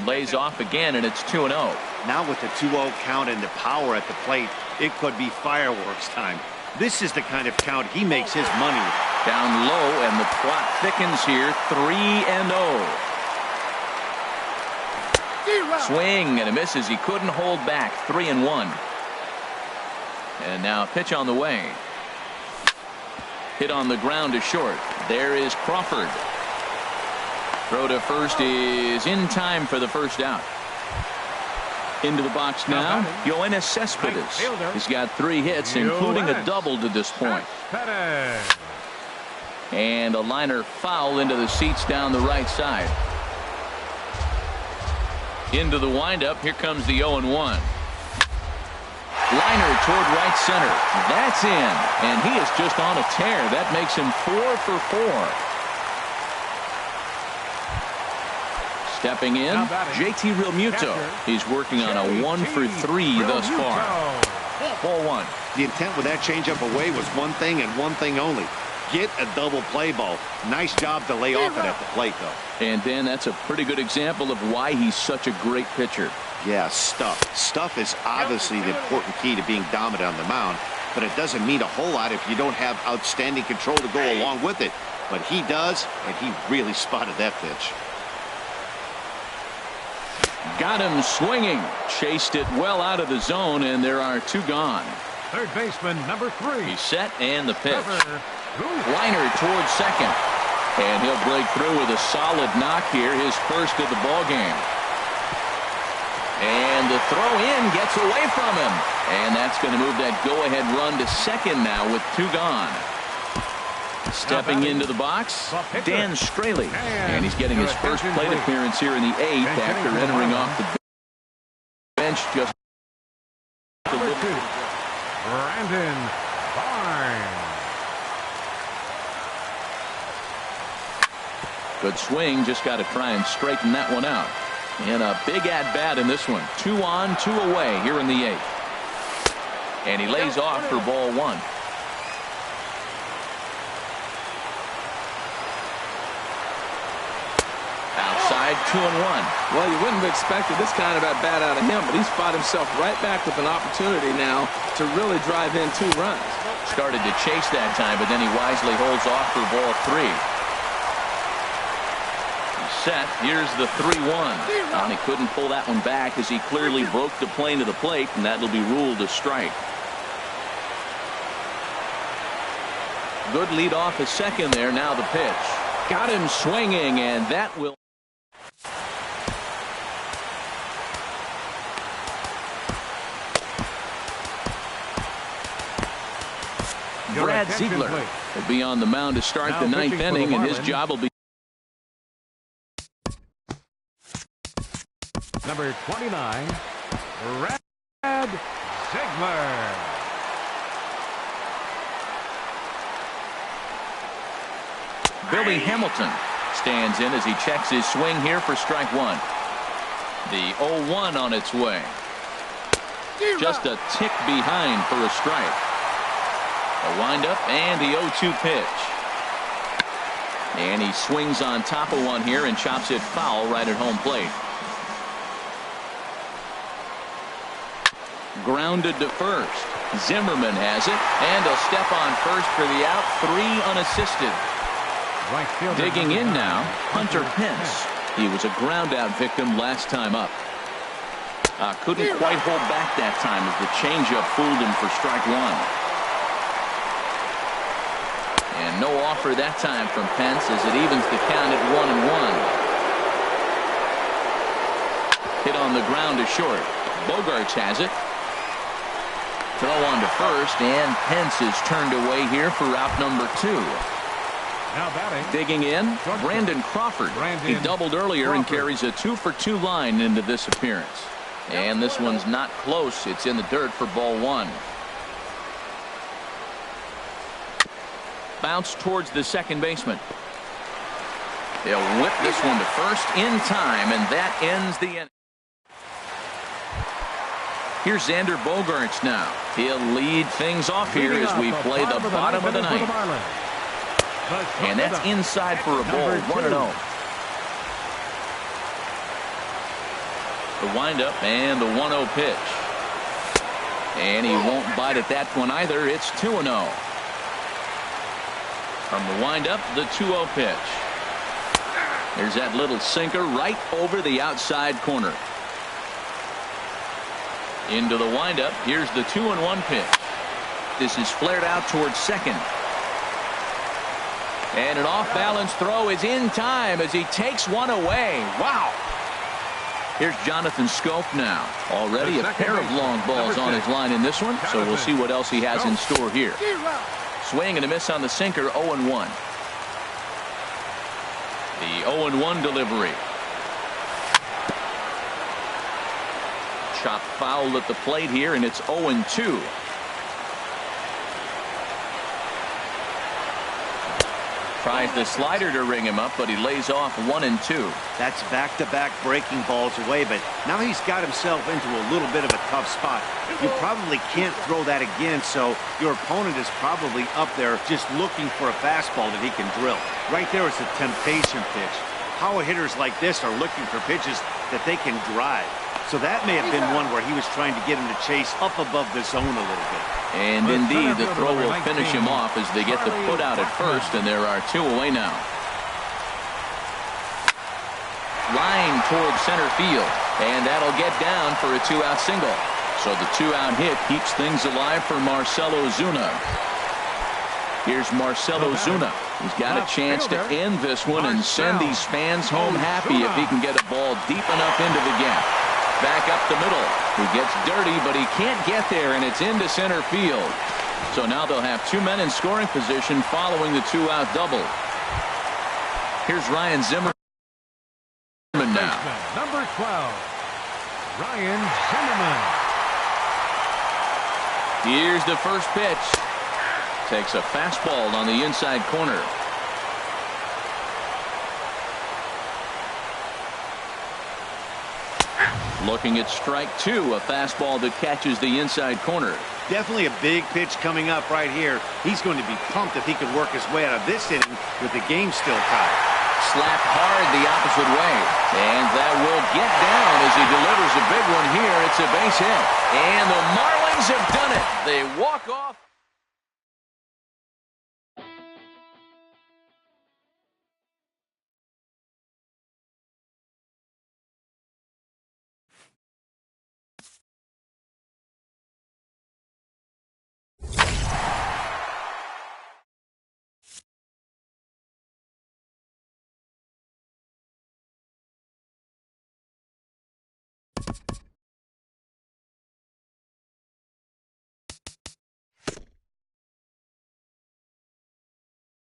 Speaker 1: Lays off again, and it's 2-0.
Speaker 3: Now with the 2-0 count and the power at the plate, it could be fireworks time. This is the kind of count he makes his money with.
Speaker 1: Down low, and the clock thickens here. 3-0. Swing and a miss as he couldn't hold back. 3-1. And now a pitch on the way. Hit on the ground to short. There is Crawford. Throw to first is in time for the first out. Into the box now, Yoenis Cespedes. He's got 3 hits, including a double to this point. And a liner foul into the seats down the right side. Into the windup. Here comes the 0-1. Liner toward right center. That's in. And he is just on a tear. That makes him 4 for 4. Stepping in, JT Realmuto. He's working on a 1 for 3 thus far. Ball 1.
Speaker 3: The intent with that changeup away was one thing and one thing only. Get a double play ball. Nice job to lay off it at the plate, though.
Speaker 1: And Dan, that's a pretty good example of why he's such a great pitcher.
Speaker 3: Yeah, stuff. Stuff is obviously the important key to being dominant on the mound, but it doesn't mean a whole lot if you don't have outstanding control to go along with it. But he does, and he really spotted that pitch.
Speaker 1: Got him swinging. Chased it well out of the zone, and there are 2 gone.
Speaker 2: Third baseman, number 3.
Speaker 1: He's set, and the pitch. Liner towards second. And he'll break through with a solid knock here, his first of the ball game. And the throw in gets away from him. And that's going to move that go-ahead run to second now with 2 gone. Stepping into the box, Dan Straley. And he's getting his first plate appearance here in the 8th after entering off the bench just a little.
Speaker 2: Brandon Barnes.
Speaker 1: Good swing, just got to try and straighten that one out. And a big at-bat in this one. 2 on, 2 away here in the 8th. And he lays off for ball 1. Outside, 2-1.
Speaker 4: Well, you wouldn't have expected this kind of at-bat out of him, but he's fought himself right back with an opportunity now to really drive in 2 runs.
Speaker 1: Started to chase that time, but then he wisely holds off for ball 3. Set. Here's the 3-1. And he couldn't pull that one back as he clearly broke the plane to the plate, and that'll be ruled a strike. Good lead off a second there. Now the pitch. Got him swinging, and that will. Brad Ziegler will be on the mound to start the 9th inning, and his job will be.
Speaker 2: Number 29, Brad Ziegler.
Speaker 1: Billy Hamilton stands in as he checks his swing here for strike 1. The 0-1 on its way. Just a tick behind for a strike. A windup and the 0-2 pitch. And he swings on top of one here and chops it foul right at home plate. Grounded to first. Zimmerman has it, and a step on first for the out. 3 unassisted. Digging in now, Hunter Pence. He was a ground out victim last time up. Couldn't quite hold back that time as the changeup fooled him for strike 1. And no offer that time from Pence as it evens the count at 1-1. Hit on the ground to short. Bogarts has it. Throw on to first, and Pence is turned away here for out number 2.
Speaker 2: Now batting.
Speaker 1: Digging in, Brandon Crawford. He doubled earlier and carries a 2 for 2 line into this appearance. And this one's not close. It's in the dirt for ball 1. Bounce towards the second baseman. They'll whip this one to first in time, and that ends the inning. Here's Xander Bogaerts now. He'll lead things off here as we play the bottom of the 9th. And that's inside for a ball. 1-0. The windup and the 1-0 pitch. And he won't bite at that one either. It's 2-0. From the windup, the 2-0 pitch. There's that little sinker right over the outside corner. Into the windup. Here's the 2-1 pitch. This is flared out towards second. And an off-balance throw is in time as he takes one away. Wow. Here's Jonathan Scope now. Already a pair of long balls on his line in this one, so we'll see what else he has in store here. Swing and a miss on the sinker, 0-1. The 0-1 delivery. Chopped foul at the plate here, and it's 0-2. Tries the slider to ring him up, but he lays off 1-2.
Speaker 3: That's back-to-back breaking balls away, but now he's got himself into a little bit of a tough spot. You probably can't throw that again, so your opponent is probably up there just looking for a fastball that he can drill. Right there is a temptation pitch. Power hitters like this are looking for pitches that they can drive. So that may have been one where he was trying to get him to chase up above the zone a little bit.
Speaker 1: And indeed, the throw will finish him off as they get the put out at first, and there are 2 away now. Line towards center field, and that'll get down for a 2-out single. So the 2-out hit keeps things alive for Marcell Ozuna. Here's Marcell Ozuna. He's got a chance to end this one and send these fans home happy if he can get a ball deep enough into the gap. Back up the middle. He gets dirty, but he can't get there, and it's into center field. So now they'll have 2 men in scoring position following the 2-out double. Here's Ryan Zimmerman now.
Speaker 2: Number 12, Ryan Zimmerman.
Speaker 1: Here's the first pitch. Takes a fastball on the inside corner. Looking at strike 2, a fastball that catches the inside corner.
Speaker 3: Definitely a big pitch coming up right here. He's going to be pumped if he can work his way out of this inning with the game still tied.
Speaker 1: Slapped hard the opposite way. And that will get down as he delivers a big one here. It's a base hit. And the Marlins have done it. They walk off.